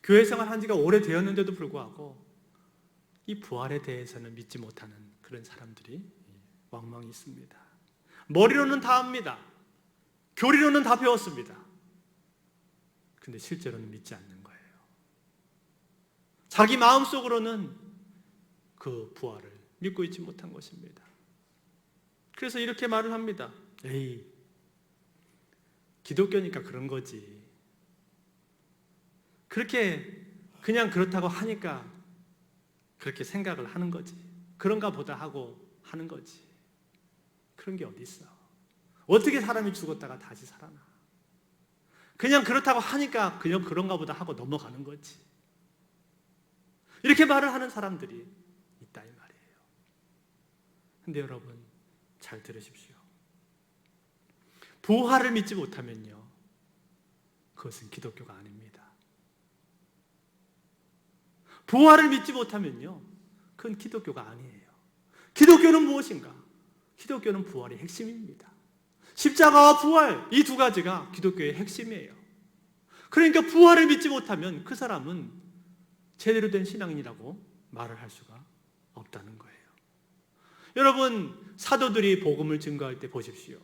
교회 생활한 지가 오래되었는데도 불구하고 이 부활에 대해서는 믿지 못하는 그런 사람들이 왕왕 있습니다. 머리로는 다 압니다. 교리로는 다 배웠습니다. 근데 실제로는 믿지 않는 거예요. 자기 마음속으로는 그 부활을 믿고 있지 못한 것입니다. 그래서 이렇게 말을 합니다. 에이, 기독교니까 그런 거지. 그렇게 그냥 그렇다고 하니까 그렇게 생각을 하는 거지. 그런가 보다 하고 하는 거지. 그런 게 어디 있어. 어떻게 사람이 죽었다가 다시 살아나. 그냥 그렇다고 하니까 그냥 그런가 보다 하고 넘어가는 거지. 이렇게 말을 하는 사람들이 있다 이 말이에요. 근데 여러분 잘 들으십시오. 부활을 믿지 못하면요, 그것은 기독교가 아닙니다. 부활을 믿지 못하면요, 그건 기독교가 아니에요. 기독교는 무엇인가? 기독교는 부활의 핵심입니다. 십자가와 부활, 이 두 가지가 기독교의 핵심이에요. 그러니까 부활을 믿지 못하면 그 사람은 제대로 된 신앙인이라고 말을 할 수가 없다는 거예요. 여러분, 사도들이 복음을 증거할 때 보십시오.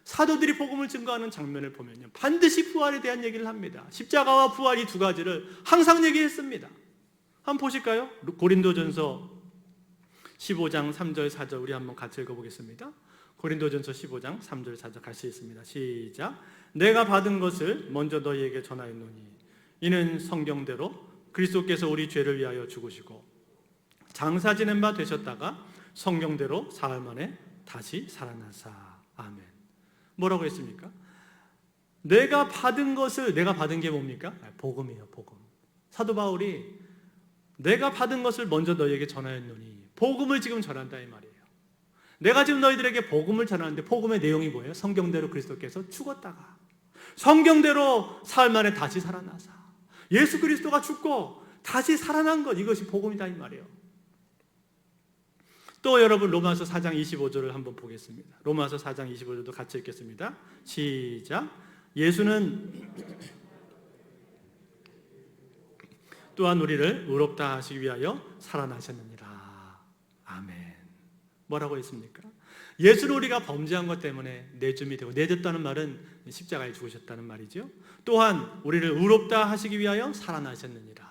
사도들이 복음을 증거하는 장면을 보면요, 반드시 부활에 대한 얘기를 합니다. 십자가와 부활, 이 두 가지를 항상 얘기했습니다. 한번 보실까요? 고린도전서 15장 3절 4절 우리 한번 같이 읽어보겠습니다. 고린도전서 15장 3절 4절 같이 읽습니다. 시작. 내가 받은 것을 먼저 너희에게 전하였노니 이는 성경대로 그리스도께서 우리 죄를 위하여 죽으시고 장사 지낸 바 되셨다가 성경대로 사흘 만에 다시 살아나사. 아멘. 뭐라고 했습니까? 내가 받은 것을, 내가 받은 게 뭡니까? 복음이에요. 복음. 사도 바울이 내가 받은 것을 먼저 너희에게 전하였노니, 복음을 지금 전한다 이 말이에요. 내가 지금 너희들에게 복음을 전하는데 복음의 내용이 뭐예요? 성경대로 그리스도께서 죽었다가 성경대로 사흘 만에 다시 살아나사, 예수 그리스도가 죽고 다시 살아난 것, 이것이 복음이다 이 말이에요. 또 여러분 로마서 4장 25절을 한번 보겠습니다. 로마서 4장 25절도 같이 읽겠습니다. 시작. 예수는 또한 우리를 의롭다 하시기 위하여 살아나셨느니라. 아멘. 뭐라고 했습니까? 예수를 우리가 범죄한 것 때문에 내줌이 되고, 내줬다는 말은 십자가에 죽으셨다는 말이죠. 또한 우리를 의롭다 하시기 위하여 살아나셨느니라.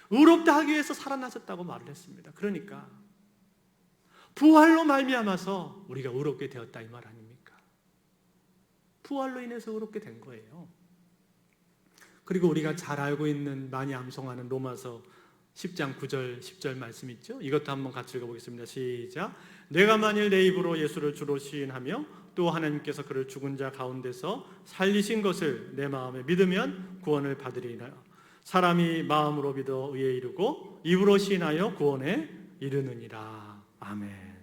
의롭다 하기 위해서 살아나셨다고 말을 했습니다. 그러니까 부활로 말미암아서 우리가 의롭게 되었다 이 말 아닙니까? 부활로 인해서 의롭게 된 거예요. 그리고 우리가 잘 알고 있는 많이 암송하는 로마서 10장 9절 10절 말씀 있죠? 이것도 한번 같이 읽어보겠습니다. 시작. 내가 만일 내 입으로 예수를 주로 시인하며 또 하나님께서 그를 죽은 자 가운데서 살리신 것을 내 마음에 믿으면 구원을 받으리라. 사람이 마음으로 믿어 의에 이르고 입으로 시인하여 구원에 이르느니라. 아멘.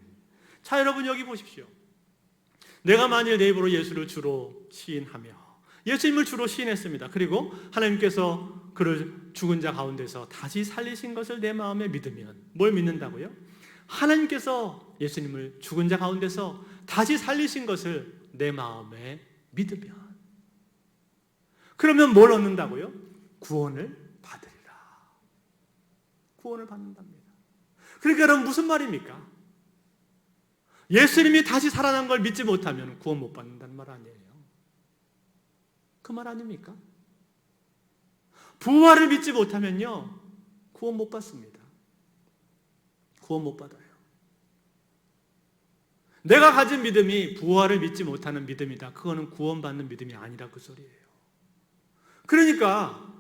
자, 여러분 여기 보십시오. 내가 만일 내 입으로 예수를 주로 시인하며 예수님을 주로 시인했습니다. 그리고 하나님께서 그를 죽은 자 가운데서 다시 살리신 것을 내 마음에 믿으면, 뭘 믿는다고요? 하나님께서 예수님을 죽은 자 가운데서 다시 살리신 것을 내 마음에 믿으면, 그러면 뭘 얻는다고요? 구원을 받으리라. 구원을 받는답니다. 그러니까 여러분 무슨 말입니까? 예수님이 다시 살아난 걸 믿지 못하면 구원 못 받는다는 말 아니에요. 그 말 아닙니까? 부활을 믿지 못하면요 구원 못 받습니다. 구원 못 받아요. 내가 가진 믿음이 부활을 믿지 못하는 믿음이다. 그거는 구원받는 믿음이 아니라 그 소리예요. 그러니까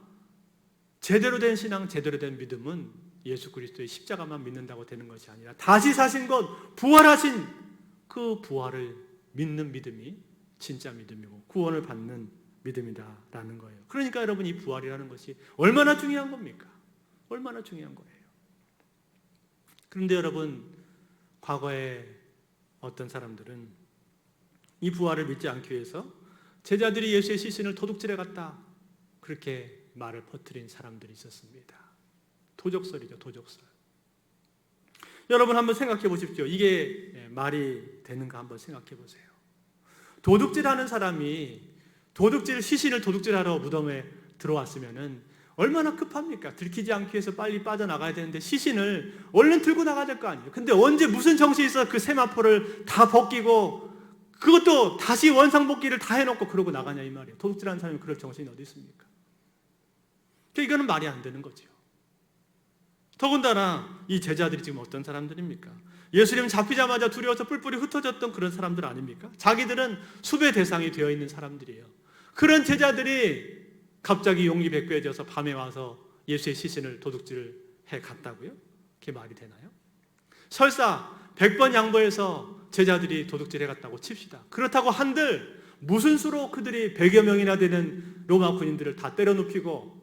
제대로 된 신앙, 제대로 된 믿음은 예수 그리스도의 십자가만 믿는다고 되는 것이 아니라 다시 사신 것, 부활하신 그 부활을 믿는 믿음이 진짜 믿음이고 구원을 받는 믿음이다라는 거예요. 그러니까 여러분 이 부활이라는 것이 얼마나 중요한 겁니까? 얼마나 중요한 거예요. 그런데 여러분 과거에 어떤 사람들은 이 부활을 믿지 않기 위해서 제자들이 예수의 시신을 도둑질해 갔다 그렇게 말을 퍼뜨린 사람들이 있었습니다. 도적설이죠, 도적설. 여러분 한번 생각해 보십시오. 이게 말이 되는가 한번 생각해 보세요. 도둑질하는 사람이 시신을 도둑질하러 무덤에 들어왔으면은 얼마나 급합니까? 들키지 않기 위해서 빨리 빠져나가야 되는데 시신을 얼른 들고 나가야 될 거 아니에요. 근데 언제 무슨 정신이 있어 그 세마포를 다 벗기고 그것도 다시 원상복귀를 다 해놓고 그러고 나가냐 이 말이에요. 도둑질하는 사람이 그럴 정신이 어디 있습니까? 이거는 말이 안 되는 거죠. 더군다나 이 제자들이 지금 어떤 사람들입니까? 예수님 잡히자마자 두려워서 뿔뿔이 흩어졌던 그런 사람들 아닙니까? 자기들은 수배 대상이 되어 있는 사람들이에요. 그런 제자들이 갑자기 용기 백배해져서 밤에 와서 예수의 시신을 도둑질을 해 갔다고요? 그게 말이 되나요? 설사 100번 양보해서 제자들이 도둑질해 갔다고 칩시다. 그렇다고 한들 무슨 수로 그들이 100여 명이나 되는 로마 군인들을 다 때려 눕히고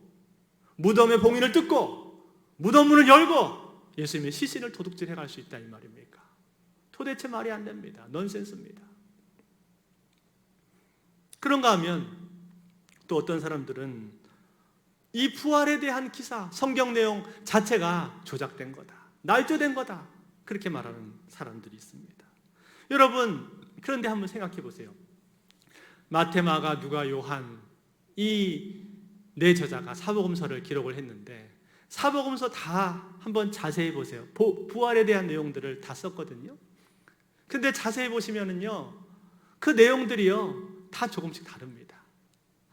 무덤의 봉인을 뜯고 무덤 문을 열고 예수님의 시신을 도둑질해 갈 수 있다 이 말입니까? 도대체 말이 안 됩니다. 넌센스입니다. 그런가 하면 또 어떤 사람들은 이 부활에 대한 기사, 성경 내용 자체가 조작된 거다. 날조된 거다. 그렇게 말하는 사람들이 있습니다. 여러분 그런데 한번 생각해 보세요. 마태, 마가, 누가, 요한 이 네 저자가 사복음서를 기록을 했는데 사복음서 다 한번 자세히 보세요. 부활에 대한 내용들을 다 썼거든요. 근데 자세히 보시면은요, 그 내용들이요, 다 조금씩 다릅니다.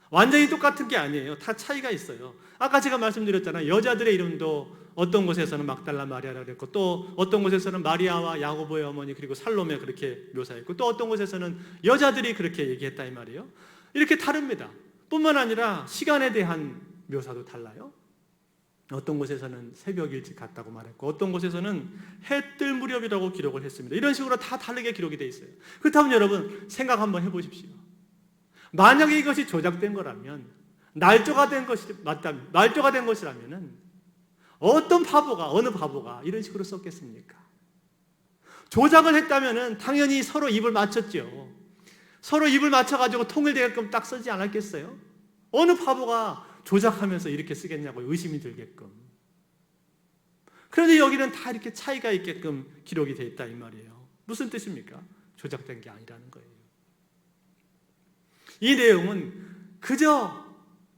완전히 똑같은 게 아니에요. 다 차이가 있어요. 아까 제가 말씀드렸잖아요. 여자들의 이름도 어떤 곳에서는 막달라 마리아라고 그랬고, 또 어떤 곳에서는 마리아와 야고보의 어머니 그리고 살로메 그렇게 묘사했고, 또 어떤 곳에서는 여자들이 그렇게 얘기했다 이 말이에요. 이렇게 다릅니다. 뿐만 아니라 시간에 대한 묘사도 달라요. 어떤 곳에서는 새벽 일찍 갔다고 말했고 어떤 곳에서는 해 뜰 무렵이라고 기록을 했습니다. 이런 식으로 다 다르게 기록이 돼 있어요. 그렇다면 여러분 생각 한번 해보십시오. 만약에 이것이 조작된 거라면 날조가 된 것이라면은 어떤 바보가 어느 바보가 이런 식으로 썼겠습니까? 조작을 했다면은 당연히 서로 입을 맞췄죠. 서로 입을 맞춰가지고 통일되게끔 딱 쓰지 않았겠어요? 어느 바보가 조작하면서 이렇게 쓰겠냐고 의심이 들게끔. 그런데 여기는 다 이렇게 차이가 있게끔 기록이 되어 있다 이 말이에요. 무슨 뜻입니까? 조작된 게 아니라는 거예요. 이 내용은 그저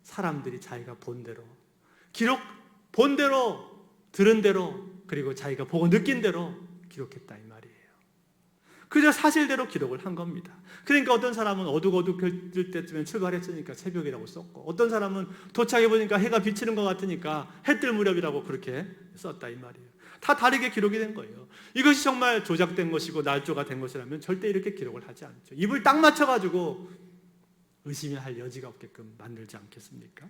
사람들이 자기가 본 대로 본 대로 들은 대로 그리고 자기가 보고 느낀 대로 기록했다 이 말이에요. 그저 사실대로 기록을 한 겁니다. 그러니까 어떤 사람은 어둑어둑할 때쯤에 출발했으니까 새벽이라고 썼고, 어떤 사람은 도착해보니까 해가 비치는 것 같으니까 해 뜰 무렵이라고 그렇게 썼다 이 말이에요. 다 다르게 기록이 된 거예요. 이것이 정말 조작된 것이고 날조가 된 것이라면 절대 이렇게 기록을 하지 않죠. 입을 딱 맞춰가지고 의심할 여지가 없게끔 만들지 않겠습니까?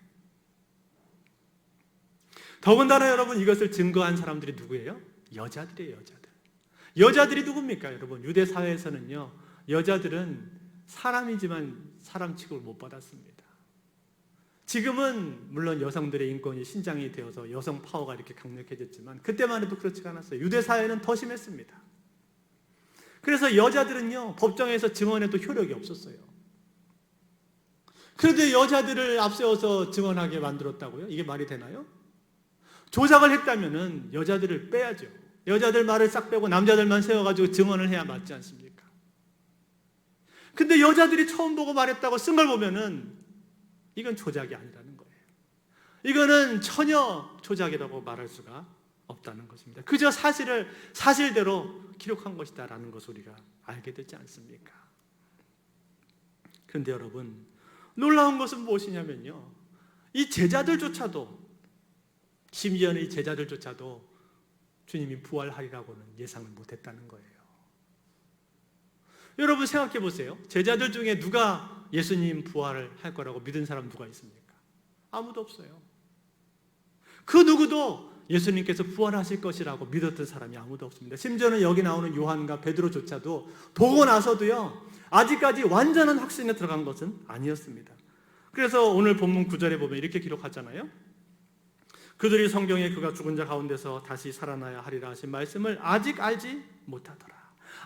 더군다나 여러분, 이것을 증거한 사람들이 누구예요? 여자들이에요. 여자들이 누굽니까? 여러분, 유대 사회에서는요, 여자들은 사람이지만 사람 취급을 못 받았습니다. 지금은 물론 여성들의 인권이 신장이 되어서 여성 파워가 이렇게 강력해졌지만 그때만 해도 그렇지가 않았어요. 유대 사회는 더 심했습니다. 그래서 여자들은요, 법정에서 증언해도 효력이 없었어요. 그런데 여자들을 앞세워서 증언하게 만들었다고요? 이게 말이 되나요? 조작을 했다면은 여자들을 빼야죠. 여자들 말을 싹 빼고 남자들만 세워가지고 증언을 해야 맞지 않습니까? 근데 여자들이 처음 보고 말했다고 쓴 걸 보면은 이건 조작이 아니라는 거예요. 이거는 전혀 조작이라고 말할 수가 없다는 것입니다. 그저 사실을 사실대로 기록한 것이다라는 것을 우리가 알게 되지 않습니까? 그런데 여러분, 놀라운 것은 무엇이냐면요, 이 제자들조차도, 심지어는 이 제자들조차도 주님이 부활하리라고는 예상을 못했다는 거예요. 여러분 생각해 보세요. 제자들 중에 누가 예수님 부활을 할 거라고 믿은 사람 누가 있습니까? 아무도 없어요. 그 누구도 예수님께서 부활하실 것이라고 믿었던 사람이 아무도 없습니다. 심지어는 여기 나오는 요한과 베드로조차도 보고 나서도요, 아직까지 완전한 확신에 들어간 것은 아니었습니다. 그래서 오늘 본문 9절에 보면 이렇게 기록하잖아요. 그들이 성경에 그가 죽은 자 가운데서 다시 살아나야 하리라 하신 말씀을 아직 알지 못하더라.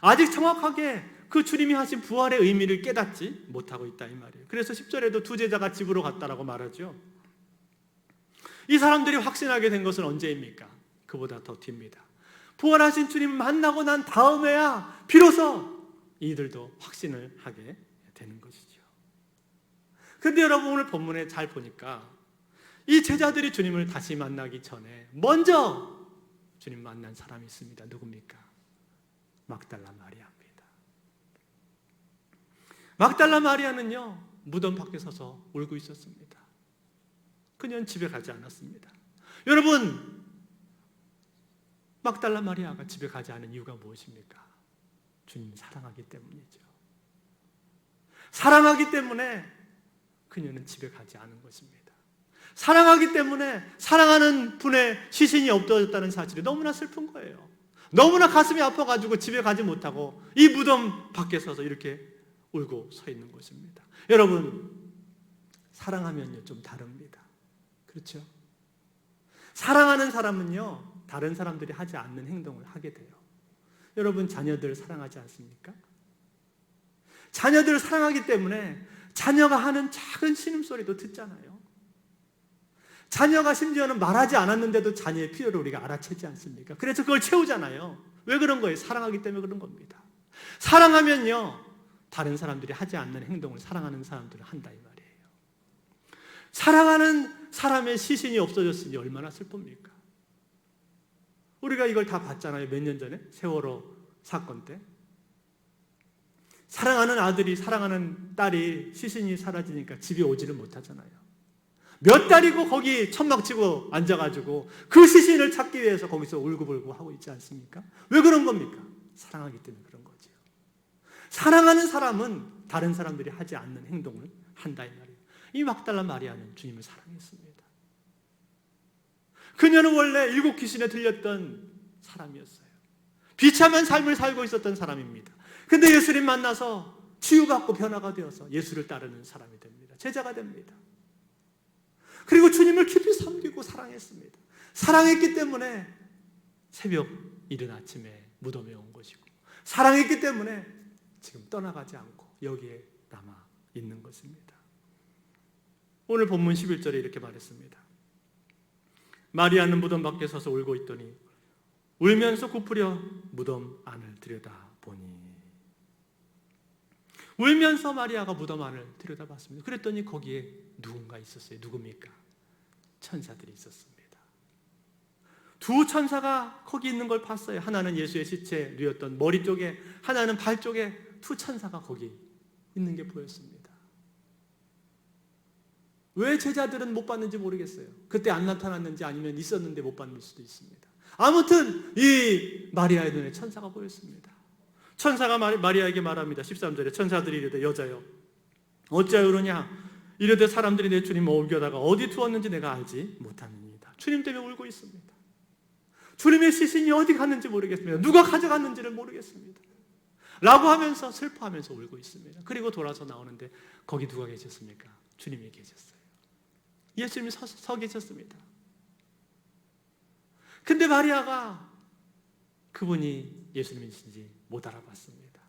아직 정확하게 그 주님이 하신 부활의 의미를 깨닫지 못하고 있다 이 말이에요. 그래서 10절에도 두 제자가 집으로 갔다라고 말하죠. 이 사람들이 확신하게 된 것은 언제입니까? 그보다 더 뒤입니다. 부활하신 주님을 만나고 난 다음에야 비로소 이들도 확신을 하게 되는 것이죠. 그런데 여러분, 오늘 본문에 잘 보니까 이 제자들이 주님을 다시 만나기 전에 먼저 주님 만난 사람이 있습니다. 누굽니까? 막달라 마리아입니다. 막달라 마리아는요, 무덤 밖에 서서 울고 있었습니다. 그녀는 집에 가지 않았습니다. 여러분, 막달라 마리아가 집에 가지 않은 이유가 무엇입니까? 주님을 사랑하기 때문이죠. 사랑하기 때문에 그녀는 집에 가지 않은 것입니다. 사랑하기 때문에 사랑하는 분의 시신이 없어졌다는 사실이 너무나 슬픈 거예요. 너무나 가슴이 아파가지고 집에 가지 못하고 이 무덤 밖에 서서 이렇게 울고 서 있는 것입니다. 여러분, 사랑하면요 좀 다릅니다. 그렇죠? 사랑하는 사람은요, 다른 사람들이 하지 않는 행동을 하게 돼요. 여러분, 자녀들 사랑하지 않습니까? 자녀들을 사랑하기 때문에 자녀가 하는 작은 신음소리도 듣잖아요. 자녀가 심지어는 말하지 않았는데도 자녀의 필요를 우리가 알아채지 않습니까? 그래서 그걸 채우잖아요. 왜 그런 거예요? 사랑하기 때문에 그런 겁니다. 사랑하면요, 다른 사람들이 하지 않는 행동을 사랑하는 사람들은 한다 이 말이에요. 사랑하는 사람의 시신이 없어졌으니 얼마나 슬픕니까? 우리가 이걸 다 봤잖아요. 몇 년 전에 세월호 사건 때 사랑하는 아들이, 사랑하는 딸이 시신이 사라지니까 집에 오지를 못하잖아요. 몇 달이고 거기 천막 치고 앉아가지고 그 시신을 찾기 위해서 거기서 울고불고 하고 있지 않습니까? 왜 그런 겁니까? 사랑하기 때문에 그런 거죠. 사랑하는 사람은 다른 사람들이 하지 않는 행동을 한다 이 말이에요. 이 막달라 마리아는 주님을 사랑했습니다. 그녀는 원래 7 귀신에 들렸던 사람이었어요. 비참한 삶을 살고 있었던 사람입니다. 근데 예수님 만나서 치유받고 변화가 되어서 예수를 따르는 사람이 됩니다. 제자가 됩니다. 그리고 주님을 깊이 섬기고 사랑했습니다. 사랑했기 때문에 새벽 이른 아침에 무덤에 온 것이고, 사랑했기 때문에 지금 떠나가지 않고 여기에 남아 있는 것입니다. 오늘 본문 11절에 이렇게 말했습니다. 마리아는 무덤 밖에 서서 울고 있더니 울면서 굽으려 무덤 안을 들여다보니, 울면서 마리아가 무덤 안을 들여다봤습니다. 그랬더니 거기에 누군가 있었어요. 누굽니까? 천사들이 있었습니다. 두 천사가 거기 있는 걸 봤어요. 하나는 예수의 시체 누였던 머리 쪽에, 하나는 발 쪽에 두 천사가 거기 있는 게 보였습니다. 왜 제자들은 못 봤는지 모르겠어요. 그때 안 나타났는지 아니면 있었는데 못 봤을 수도 있습니다. 아무튼 이 마리아의 눈에 천사가 보였습니다. 천사가 마리아에게 말합니다. 13절에 천사들이 이르되 여자여 어찌하여 그러냐 이르되 사람들이 내 주님을 옮겨다가 어디 두었는지 내가 알지 못하느니이다. 주님 때문에 울고 있습니다. 주님의 시신이 어디 갔는지 모르겠습니다. 누가 가져갔는지를 모르겠습니다. 라고 하면서 슬퍼하면서 울고 있습니다. 그리고 돌아서 나오는데 거기 누가 계셨습니까? 주님이 계셨어요. 예수님이 서 계셨습니다. 근데 마리아가 그분이 예수님이신지 못 알아봤습니다.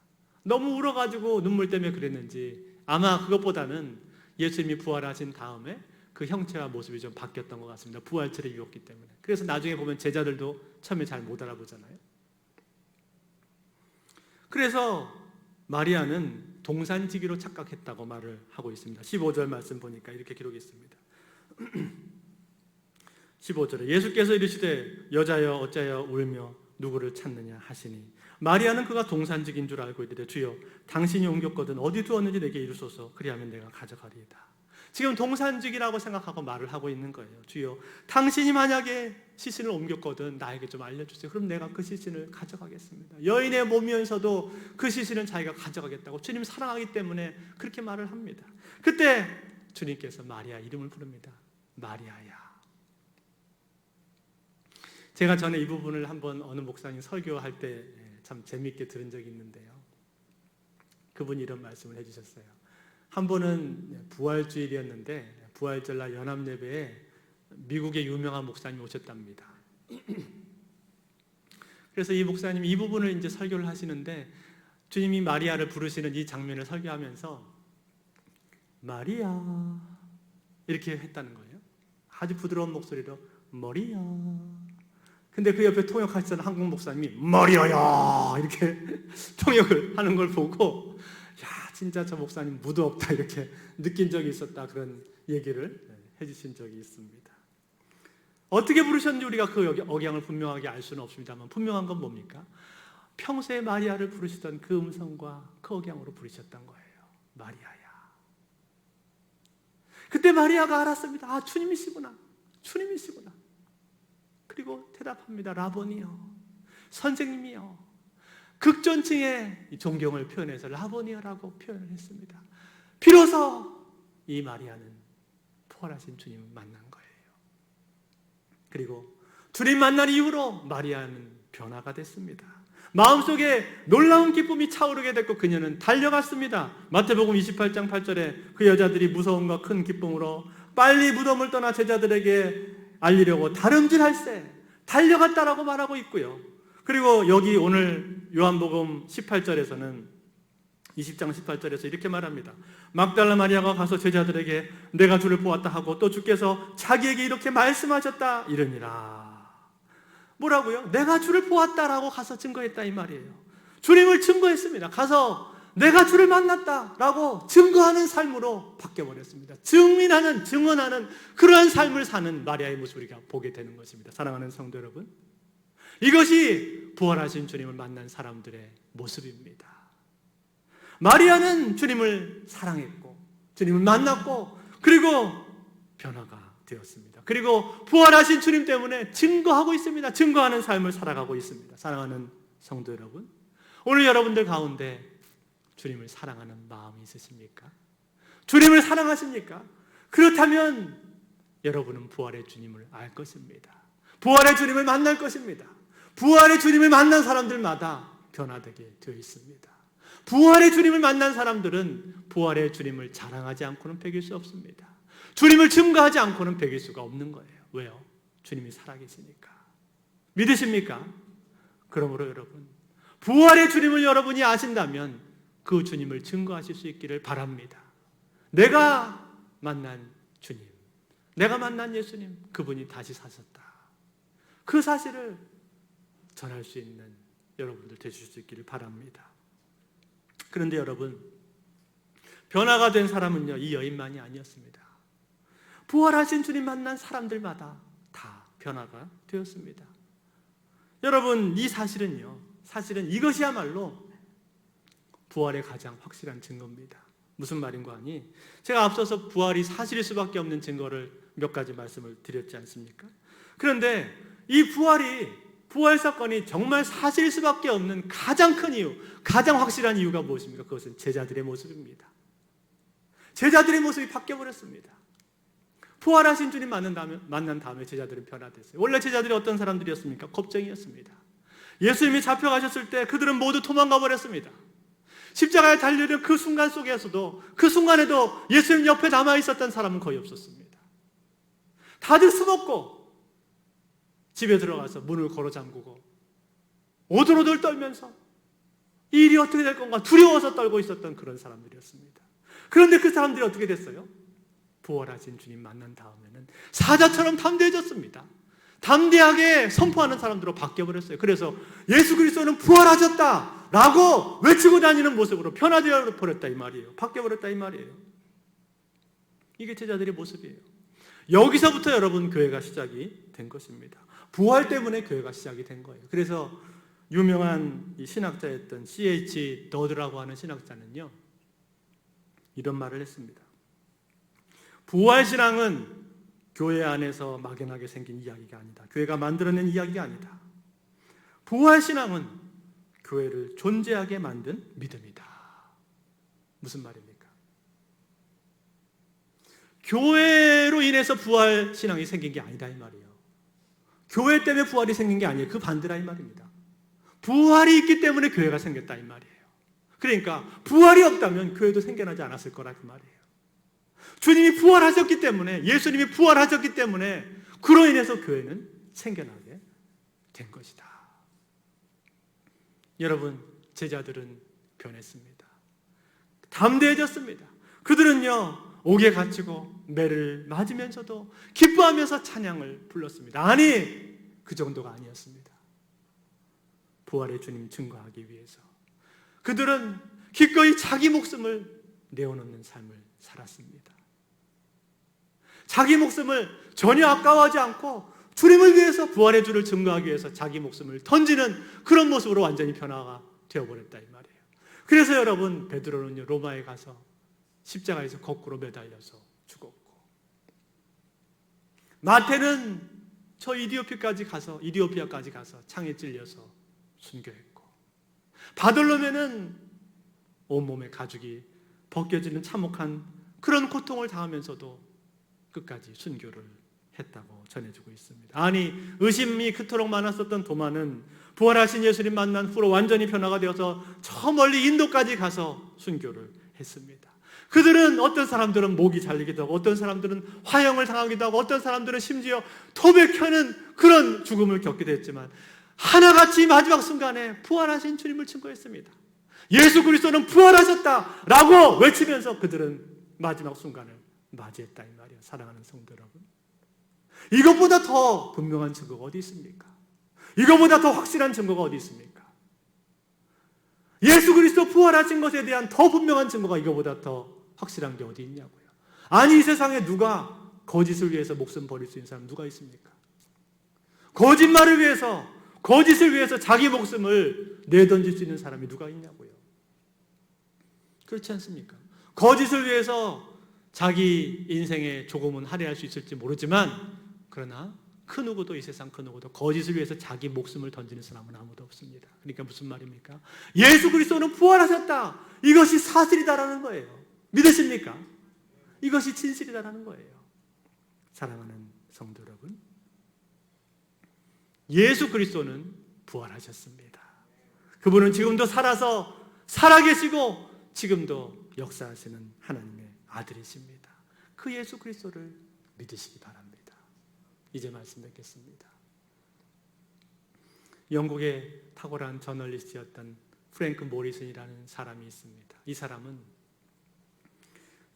너무 울어가지고 눈물 때문에 그랬는지 아마 그것보다는 예수님이 부활하신 다음에 그 형체와 모습이 좀 바뀌었던 것 같습니다. 부활체를 입었기 때문에. 그래서 나중에 보면 제자들도 처음에 잘 못 알아보잖아요. 그래서 마리아는 동산지기로 착각했다고 말을 하고 있습니다. 15절 말씀 보니까 이렇게 기록이 있습니다. 15절에 예수께서 이르시되 여자여 어찌하여 울며 누구를 찾느냐 하시니 마리아는 그가 동산직인 줄 알고 이르되 주여 당신이 옮겼거든 어디 두었는지 내게 이루소서 그리하면 내가 가져가리이다. 지금 동산직이라고 생각하고 말을 하고 있는 거예요. 주여 당신이 만약에 시신을 옮겼거든 나에게 좀 알려주세요. 그럼 내가 그 시신을 가져가겠습니다. 여인의 몸이면서도 그 시신은 자기가 가져가겠다고 주님 사랑하기 때문에 그렇게 말을 합니다. 그때 주님께서 마리아 이름을 부릅니다. 마리아야. 제가 전에 이 부분을 한번 어느 목사님 설교할 때 참 재미있게 들은 적이 있는데요. 그분이 이런 말씀을 해주셨어요. 한 번은 부활주일이었는데 부활절날 연합예배에 미국의 유명한 목사님이 오셨답니다. 그래서 이 목사님이 이 부분을 이제 설교를 하시는데 주님이 마리아를 부르시는 이 장면을 설교하면서 마리아 이렇게 했다는 거예요. 아주 부드러운 목소리로 머리야. 근데 그 옆에 통역하시던 한국 목사님이 머리야야 이렇게 통역을 하는 걸 보고 야 진짜 저 목사님 무드 없다 이렇게 느낀 적이 있었다 그런 얘기를 해주신 적이 있습니다. 어떻게 부르셨는지 우리가 그 억양을 분명하게 알 수는 없습니다만 분명한 건 뭡니까? 평소에 마리아를 부르시던 그 음성과 그 억양으로 부르셨던 거예요. 마리아야. 그때 마리아가 알았습니다. 아 주님이시구나. 주님이시구나. 그리고 대답합니다. 라보니요. 선생님이요. 극존칭의 존경을 표현해서 라보니어라고 표현을 했습니다. 비로소 이 마리아는 부활하신 주님을 만난 거예요. 그리고 주님 만난 이후로 마리아는 변화가 됐습니다. 마음속에 놀라운 기쁨이 차오르게 됐고 그녀는 달려갔습니다. 마태복음 28장 8절에 그 여자들이 무서움과 큰 기쁨으로 빨리 무덤을 떠나 제자들에게 알리려고 다름질할새 달려갔다라고 말하고 있고요. 그리고 여기 오늘 요한복음 18절에서는 20장 18절에서 이렇게 말합니다. 막달라 마리아가 가서 제자들에게 내가 주를 보았다 하고 또 주께서 자기에게 이렇게 말씀하셨다 이르니라. 뭐라고요? 내가 주를 보았다라고 가서 증거했다 이 말이에요. 주님을 증거했습니다. 가서 내가 주를 만났다라고 증거하는 삶으로 바뀌어버렸습니다. 증언하는 그러한 삶을 사는 마리아의 모습을 우리가 보게 되는 것입니다. 사랑하는 성도 여러분, 이것이 부활하신 주님을 만난 사람들의 모습입니다. 마리아는 주님을 사랑했고 주님을 만났고 그리고 변화가 되었습니다. 그리고 부활하신 주님 때문에 증거하고 있습니다. 증거하는 삶을 살아가고 있습니다. 사랑하는 성도 여러분, 오늘 여러분들 가운데 주님을 사랑하는 마음이 있으십니까? 주님을 사랑하십니까? 그렇다면 여러분은 부활의 주님을 알 것입니다. 부활의 주님을 만날 것입니다. 부활의 주님을 만난 사람들마다 변화되게 되어 있습니다. 부활의 주님을 만난 사람들은 부활의 주님을 자랑하지 않고는 배길 수 없습니다. 주님을 증거하지 않고는 배길 수가 없는 거예요. 왜요? 주님이 살아계시니까. 믿으십니까? 그러므로 여러분, 부활의 주님을 여러분이 아신다면 그 주님을 증거하실 수 있기를 바랍니다. 내가 만난 주님, 내가 만난 예수님, 그분이 다시 사셨다. 그 사실을 전할 수 있는 여러분들 되실 수 있기를 바랍니다. 그런데 여러분, 변화가 된 사람은요, 이 여인만이 아니었습니다. 부활하신 주님 만난 사람들마다 다 변화가 되었습니다. 여러분, 이 사실은 이것이야말로 부활의 가장 확실한 증거입니다. 무슨 말인가 하니, 제가 앞서서 부활이 사실일 수밖에 없는 증거를 몇 가지 말씀을 드렸지 않습니까? 그런데 이 부활 사건이 정말 사실일 수밖에 없는 가장 큰 이유, 가장 확실한 이유가 무엇입니까? 그것은 제자들의 모습입니다. 제자들의 모습이 바뀌어버렸습니다. 부활하신 주님 만난 다음에 제자들은 변화됐어요. 원래 제자들이 어떤 사람들이었습니까? 겁쟁이였습니다. 예수님이 잡혀가셨을 때 그들은 모두 도망가 버렸습니다. 십자가에 달려있는 그 순간 속에서도, 그 순간에도 예수님 옆에 남아있었던 사람은 거의 없었습니다. 다들 숨었고 집에 들어가서 문을 걸어 잠그고 오들오들 떨면서 이 일이 어떻게 될 건가 두려워서 떨고 있었던 그런 사람들이었습니다. 그런데 그 사람들이 어떻게 됐어요? 부활하신 주님 만난 다음에는 사자처럼 담대해졌습니다. 담대하게 선포하는 사람들로 바뀌어버렸어요. 그래서 예수 그리스도는 부활하셨다 라고 외치고 다니는 모습으로 변화되어 버렸다 이 말이에요. 바뀌어버렸다 이 말이에요. 이게 제자들의 모습이에요. 여기서부터 여러분 교회가 시작이 된 것입니다. 부활 때문에 교회가 시작이 된 거예요. 그래서 유명한 이 신학자였던 C.H. 더드라고 하는 신학자는요, 이런 말을 했습니다. 부활신앙은 교회 안에서 막연하게 생긴 이야기가 아니다. 교회가 만들어낸 이야기가 아니다. 부활신앙은 교회를 존재하게 만든 믿음이다. 무슨 말입니까? 교회로 인해서 부활신앙이 생긴 게 아니다 이 말이에요. 교회 때문에 부활이 생긴 게 아니에요. 그 반대라 이 말입니다. 부활이 있기 때문에 교회가 생겼다 이 말이에요. 그러니까 부활이 없다면 교회도 생겨나지 않았을 거라 그 말이에요. 주님이 부활하셨기 때문에, 예수님이 부활하셨기 때문에 그로 인해서 교회는 생겨나게 된 것이다. 여러분, 제자들은 변했습니다. 담대해졌습니다. 그들은요, 옥에 갇히고 매를 맞으면서도 기뻐하면서 찬양을 불렀습니다. 아니, 그 정도가 아니었습니다. 부활의 주님 증거하기 위해서 그들은 기꺼이 자기 목숨을 내어놓는 삶을 살았습니다. 자기 목숨을 전혀 아까워하지 않고 주님을 위해서, 부활의 주를 증거하기 위해서 자기 목숨을 던지는 그런 모습으로 완전히 변화가 되어버렸다 이 말이에요. 그래서 여러분, 베드로는요, 로마에 가서 십자가에서 거꾸로 매달려서 죽었고, 마태는 저 이디오피아까지 가서 창에 찔려서 순교했고, 바돌로메는 온몸에 가죽이 벗겨지는 참혹한 그런 고통을 당하면서도 끝까지 순교를 했다고 전해주고 있습니다. 아니, 의심이 그토록 많았었던 도마는 부활하신 예수님 만난 후로 완전히 변화가 되어서 저 멀리 인도까지 가서 순교를 했습니다. 그들은, 어떤 사람들은 목이 잘리기도 하고, 어떤 사람들은 화형을 당하기도 하고, 어떤 사람들은 심지어 토백하는 그런 죽음을 겪기도 했지만 하나같이 마지막 순간에 부활하신 주님을 증거했습니다. 예수 그리스도는 부활하셨다라고 외치면서 그들은 마지막 순간을 맞이했다 이 말이에요. 사랑하는 성도 여러분, 이것보다 더 분명한 증거가 어디 있습니까? 이것보다 더 확실한 증거가 어디 있습니까? 예수 그리스도 부활하신 것에 대한 더 분명한 증거가 이것보다 더 확실한 게 어디 있냐고요. 아니, 이 세상에 누가 거짓을 위해서 목숨 버릴 수 있는 사람 누가 있습니까? 거짓말을 위해서, 거짓을 위해서 자기 목숨을 내던질 수 있는 사람이 누가 있냐고요. 그렇지 않습니까? 거짓을 위해서 자기 인생에 조금은 할애할 수 있을지 모르지만, 그러나 그 누구도, 이 세상 그 누구도 거짓을 위해서 자기 목숨을 던지는 사람은 아무도 없습니다. 그러니까 무슨 말입니까? 예수 그리스도는 부활하셨다, 이것이 사실이다라는 거예요. 믿으십니까? 이것이 진실이다라는 거예요. 사랑하는 성도 여러분, 예수 그리스도는 부활하셨습니다. 그분은 지금도 살아계시고 지금도 역사하시는 하나님의 아들이십니다. 그 예수 그리스도를 믿으시기 바랍니다. 이제 말씀 뵙겠습니다. 영국의 탁월한 저널리스트였던 프랭크 모리슨이라는 사람이 있습니다. 이 사람은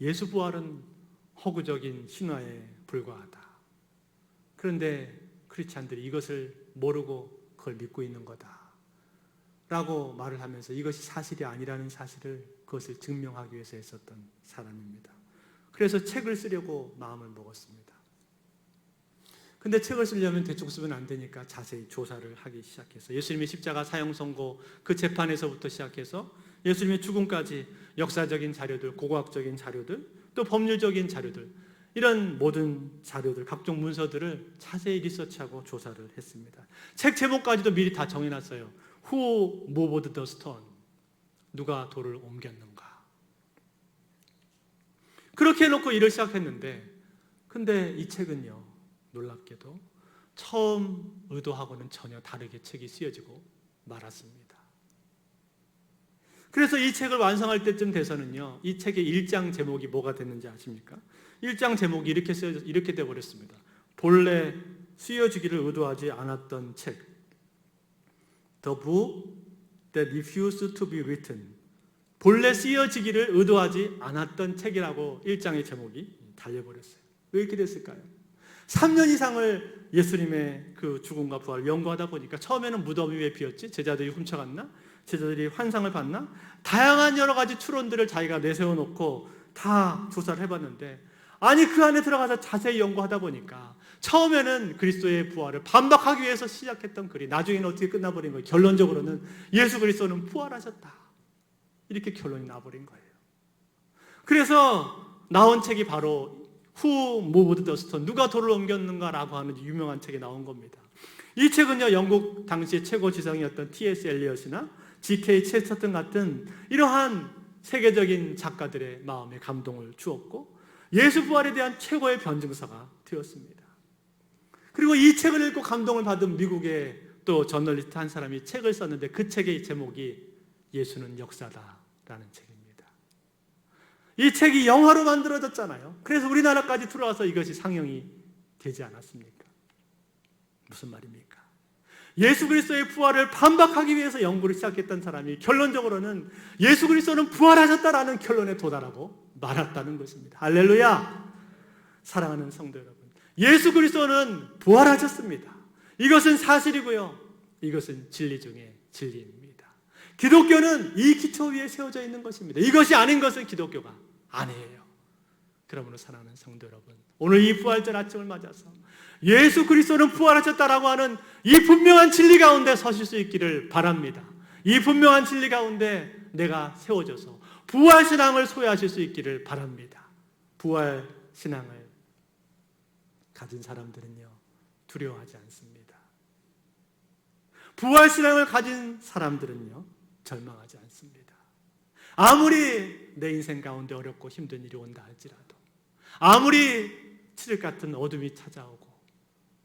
예수 부활은 허구적인 신화에 불과하다, 그런데 크리스찬들이 이것을 모르고 그걸 믿고 있는 거다 라고 말을 하면서 이것이 사실이 아니라는 사실을, 그것을 증명하기 위해서 했었던 사람입니다. 그래서 책을 쓰려고 마음을 먹었습니다. 근데 책을 쓰려면 대충 쓰면 안 되니까 자세히 조사를 하기 시작해서 예수님의 십자가 사형 선고 그 재판에서부터 시작해서 예수님의 죽음까지 역사적인 자료들, 고고학적인 자료들, 또 법률적인 자료들, 이런 모든 자료들, 각종 문서들을 자세히 리서치하고 조사를 했습니다. 책 제목까지도 미리 다 정해놨어요. Who moved the stone? 누가 돌을 옮겼는가? 그렇게 해놓고 일을 시작했는데, 근데 이 책은요, 놀랍게도 처음 의도하고는 전혀 다르게 책이 쓰여지고 말았습니다. 그래서 이 책을 완성할 때쯤 돼서는요, 이 책의 1장 제목이 뭐가 됐는지 아십니까? 1장 제목이 이렇게 돼버렸습니다. 본래 쓰여지기를 의도하지 않았던 책, The book that refused to be written. 본래 쓰여지기를 의도하지 않았던 책이라고 1장의 제목이 달려버렸어요. 왜 이렇게 됐을까요? 3년 이상을 예수님의 그 죽음과 부활을 연구하다 보니까 처음에는 무덤이 왜 비었지? 제자들이 훔쳐갔나? 제자들이 환상을 봤나? 다양한 여러 가지 추론들을 자기가 내세워놓고 다 조사를 해봤는데, 아니 그 안에 들어가서 자세히 연구하다 보니까 처음에는 그리스도의 부활을 반박하기 위해서 시작했던 글이 나중에는 어떻게 끝나버린 거예요? 결론적으로는 예수 그리스도는 부활하셨다, 이렇게 결론이 나버린 거예요. 그래서 나온 책이 바로 Who moved the stone? 누가 돌을 옮겼는가라고 하는 유명한 책이 나온 겁니다. 이 책은요, 영국 당시 최고 지성이었던 T.S. 엘리엇이나 G.K. 체스터턴 같은 이러한 세계적인 작가들의 마음에 감동을 주었고 예수 부활에 대한 최고의 변증서가 되었습니다. 그리고 이 책을 읽고 감동을 받은 미국의 또 저널리스트 한 사람이 책을 썼는데 그 책의 제목이 예수는 역사다라는 책입니다. 이 책이 영화로 만들어졌잖아요. 그래서 우리나라까지 들어와서 이것이 상영이 되지 않았습니까? 무슨 말입니까? 예수 그리스도의 부활을 반박하기 위해서 연구를 시작했던 사람이 결론적으로는 예수 그리스도는 부활하셨다라는 결론에 도달하고 말았다는 것입니다. 할렐루야! 사랑하는 성도 여러분, 예수 그리스도는 부활하셨습니다. 이것은 사실이고요, 이것은 진리 중에 진리입니다. 기독교는 이 기초 위에 세워져 있는 것입니다. 이것이 아닌 것은 기독교가 아니에요. 그러므로 사랑하는 성도 여러분, 오늘 이 부활절 아침을 맞아서 예수 그리스도는 부활하셨다라고 하는 이 분명한 진리 가운데 서실 수 있기를 바랍니다. 이 분명한 진리 가운데 내가 세워져서 부활신앙을 소유하실 수 있기를 바랍니다. 부활신앙을 가진 사람들은요, 두려워하지 않습니다. 부활신앙을 가진 사람들은요, 절망하지 않습니다. 아무리 내 인생 가운데 어렵고 힘든 일이 온다 할지라도, 아무리 칠흑 같은 어둠이 찾아오고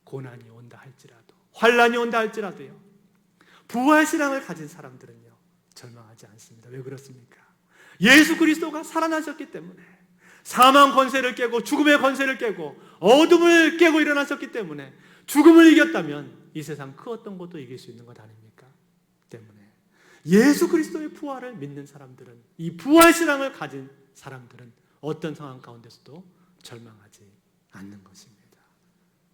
고난이 온다 할지라도, 환난이 온다 할지라도요, 부활신앙을 가진 사람들은요, 절망하지 않습니다. 왜 그렇습니까? 예수 그리스도가 살아나셨기 때문에, 사망 권세를 깨고 죽음의 권세를 깨고 어둠을 깨고 일어나셨기 때문에, 죽음을 이겼다면 이 세상 그 어떤 것도 이길 수 있는 것 아닙니까? 때문에 예수 그리스도의 부활을 믿는 사람들은, 이 부활신앙을 가진 사람들은 어떤 상황 가운데서도 절망하지 않는 것입니다.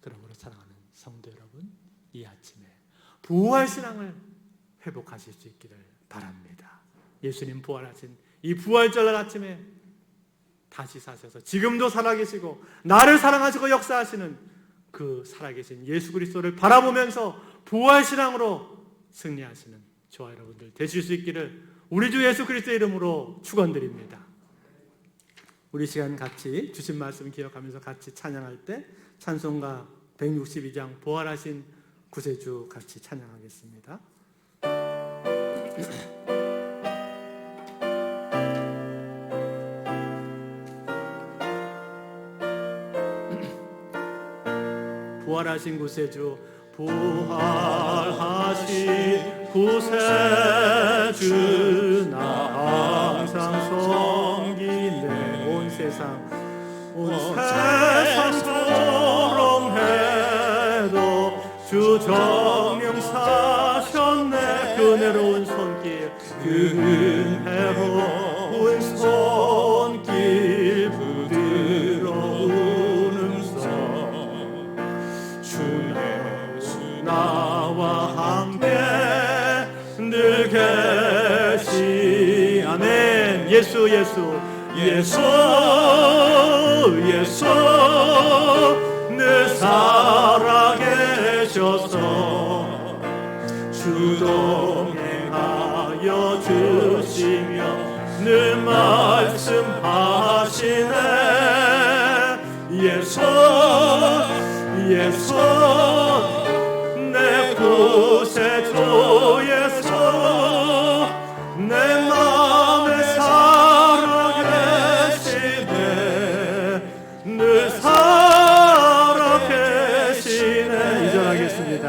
그러므로 사랑하는 성도 여러분, 이 아침에 부활신앙을 회복하실 수 있기를 바랍니다. 예수님 부활하신 이 부활절 아침에 다시 사셔서 지금도 살아계시고 나를 사랑하시고 역사하시는 그 살아계신 예수 그리스도를 바라보면서 부활신앙으로 승리하시는 저와 여러분들 되실 수 있기를 우리 주 예수 그리스도의 이름으로 축원드립니다. 우리 시간 같이 주신 말씀 기억하면서 같이 찬양할 때 찬송가 162장 부활하신 구세주 같이 찬양하겠습니다. 부활하신 구세주, 부활하신 구세주 나 항상 섬기네. 온 세상 조롱해도 주 정령 사셨네. 그 은혜로운 손길, 그 은혜로운 손길 부드러운 음성 주 예수 나와 함께 늘 계시. 아멘. 예수 예수 예수 예수 늘 살아 살아계셔서 주동행하여 주시며 늘 말씀하시네. 예수 예수 내 구세주 예수 내 맘에 살아계시네. 늘 살아계시네. 이절하겠습니다.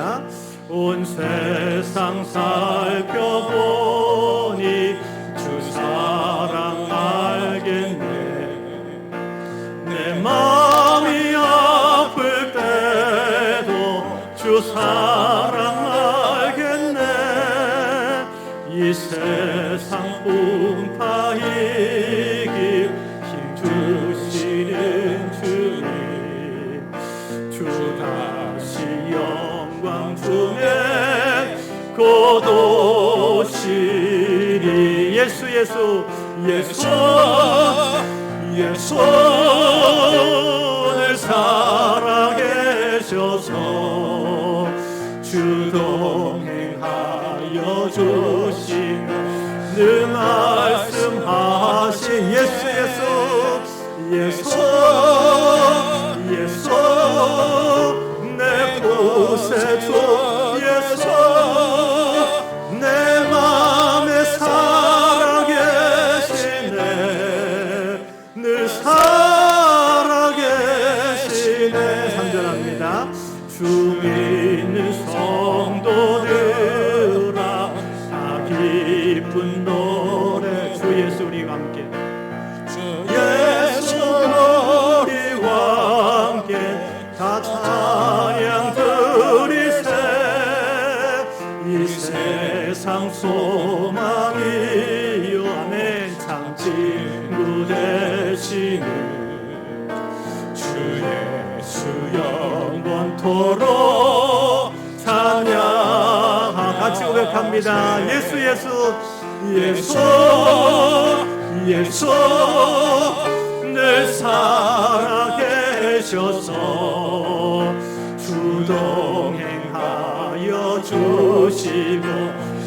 온 세상 살펴보니 주 사랑 알겠네. 내 마음이 아플 때도 주 사랑 알겠네. 이 세상 풍파이기 힘 주시는 주님 주 다시 영광 중에 곧 오시리. 예수 예수 예수 예수 늘 살아계셔서 주동행하여 주시며 늘 말씀하신 예수 예수 예수 예수 내 구세주 예수 내 맘에 살아계시네. 늘 살아계시네. 삼절합니다. 주 믿는 성도들아 다 기쁜 노래 주 예수 우리와 함께 주 예수 우리와 함께 다 찬양 드리세. 이 세상 소망이요 아멘 참 친구 되시는 주 예수 영원토록 찬양. 같이 고백합니다. 예수 예수 예수 예수 늘 살아계셔서 주동행하여 주시고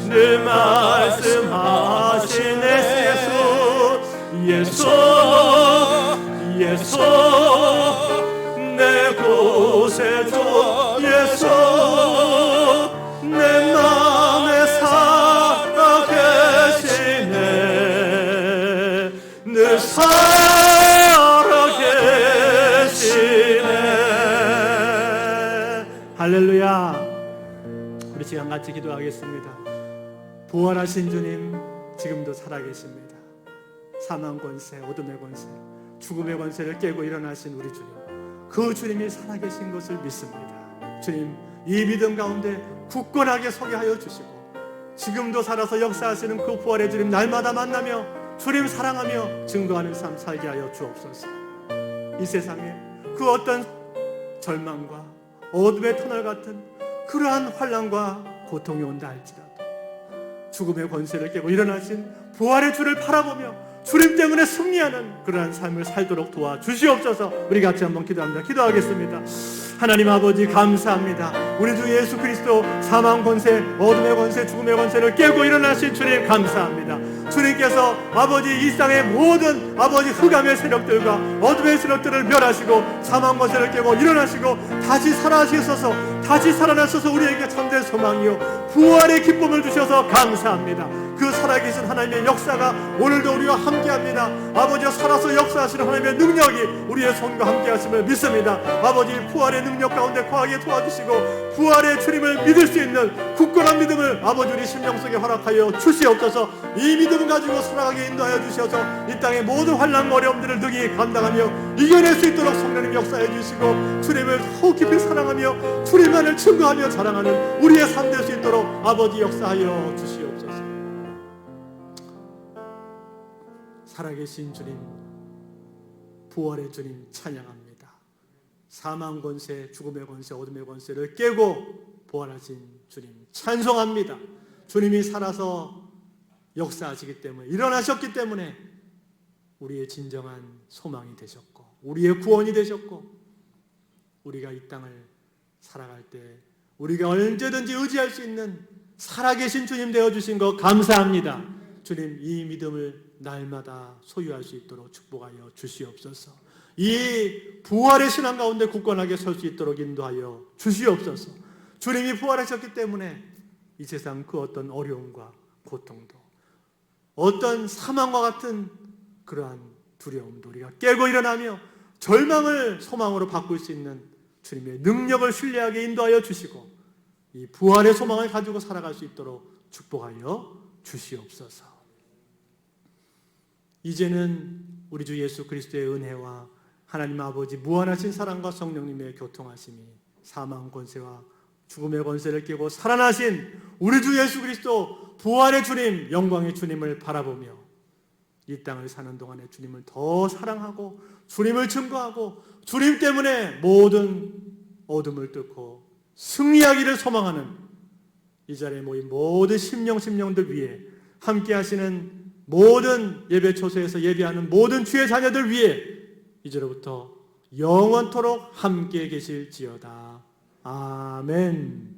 늘 말씀하신 예수 예수 예수 내 구세주 예수 내 맘에 살아계시네. 늘 살아계시네. 할렐루야. 우리 시간 같이 기도하겠습니다. 부활하신 주님 지금도 살아계십니다. 사망 권세, 어둠의 권세, 죽음의 권세를 깨고 일어나신 우리 주님, 그 주님이 살아계신 것을 믿습니다. 주님, 이 믿음 가운데 굳건하게 서게 하여 주시고 지금도 살아서 역사하시는 그 부활의 주님 날마다 만나며 주님 사랑하며 증거하는 삶 살게 하여 주옵소서. 이 세상에 그 어떤 절망과 어둠의 터널 같은 그러한 환난과 고통이 온다 할지라도 죽음의 권세를 깨고 일어나신 부활의 주를 바라보며 주님 때문에 승리하는 그러한 삶을 살도록 도와주시옵소서. 우리 같이 한번 기도합니다. 기도하겠습니다. 하나님 아버지 감사합니다. 우리 주 예수 그리스도 사망 권세, 어둠의 권세, 죽음의 권세를 깨고 일어나신 주님 감사합니다. 주님께서 아버지 이 땅의 모든 아버지 흑암의 세력들과 어둠의 세력들을 멸하시고 사망 권세를 깨고 일어나시고 다시 살아나셔서 다시 살아나셔서 우리에게 참된 소망이요 부활의 기쁨을 주셔서 감사합니다. 그 살아계신 하나님의 역사가 오늘도 우리와 함께합니다. 아버지가 살아서 역사하시는 하나님의 능력이 우리의 손과 함께하심을 믿습니다. 아버지 부활의 능력 가운데 거하게 도와주시고 부활의 주님을 믿을 수 있는 굳건한 믿음을 아버지 우리 심령 속에 허락하여 주시옵소서. 이 믿음을 가지고 살아가게 인도하여 주셔서 이 땅의 모든 환난과 어려움들을 능히 감당하며 이겨낼 수 있도록 성령님 역사해 주시고 주님을 더욱 깊이 사랑하며 주님만을 증거하며 자랑하는 우리의 삶 될 수 있도록 아버지 역사하여 주시옵소서. 살아계신 주님, 부활의 주님 찬양합니다. 사망 권세, 죽음의 권세, 어둠의 권세를 깨고 부활하신 주님 찬송합니다. 주님이 살아서 역사하시기 때문에 일어나셨기 때문에 우리의 진정한 소망이 되셨고 우리의 구원이 되셨고 우리가 이 땅을 살아갈 때 우리가 언제든지 의지할 수 있는 살아계신 주님 되어주신 것 감사합니다. 주님, 이 믿음을 날마다 소유할 수 있도록 축복하여 주시옵소서. 이 부활의 신앙 가운데 굳건하게 설 수 있도록 인도하여 주시옵소서. 주님이 부활하셨기 때문에 이 세상 그 어떤 어려움과 고통도, 어떤 사망과 같은 그러한 두려움도 우리가 깨고 일어나며 절망을 소망으로 바꿀 수 있는 주님의 능력을 신뢰하게 인도하여 주시고 이 부활의 소망을 가지고 살아갈 수 있도록 축복하여 주시옵소서. 이제는 우리 주 예수 그리스도의 은혜와 하나님 아버지 무한하신 사랑과 성령님의 교통하심이 사망 권세와 죽음의 권세를 깨고 살아나신 우리 주 예수 그리스도 부활의 주님, 영광의 주님을 바라보며 이 땅을 사는 동안에 주님을 더 사랑하고 주님을 증거하고 주님 때문에 모든 어둠을 뚫고 승리하기를 소망하는 이 자리에 모인 모든 심령들 위해 함께 하시는 모든 예배 초소에서 예배하는 모든 주의 자녀들 위해 이제로부터 영원토록 함께 계실지어다. 아멘.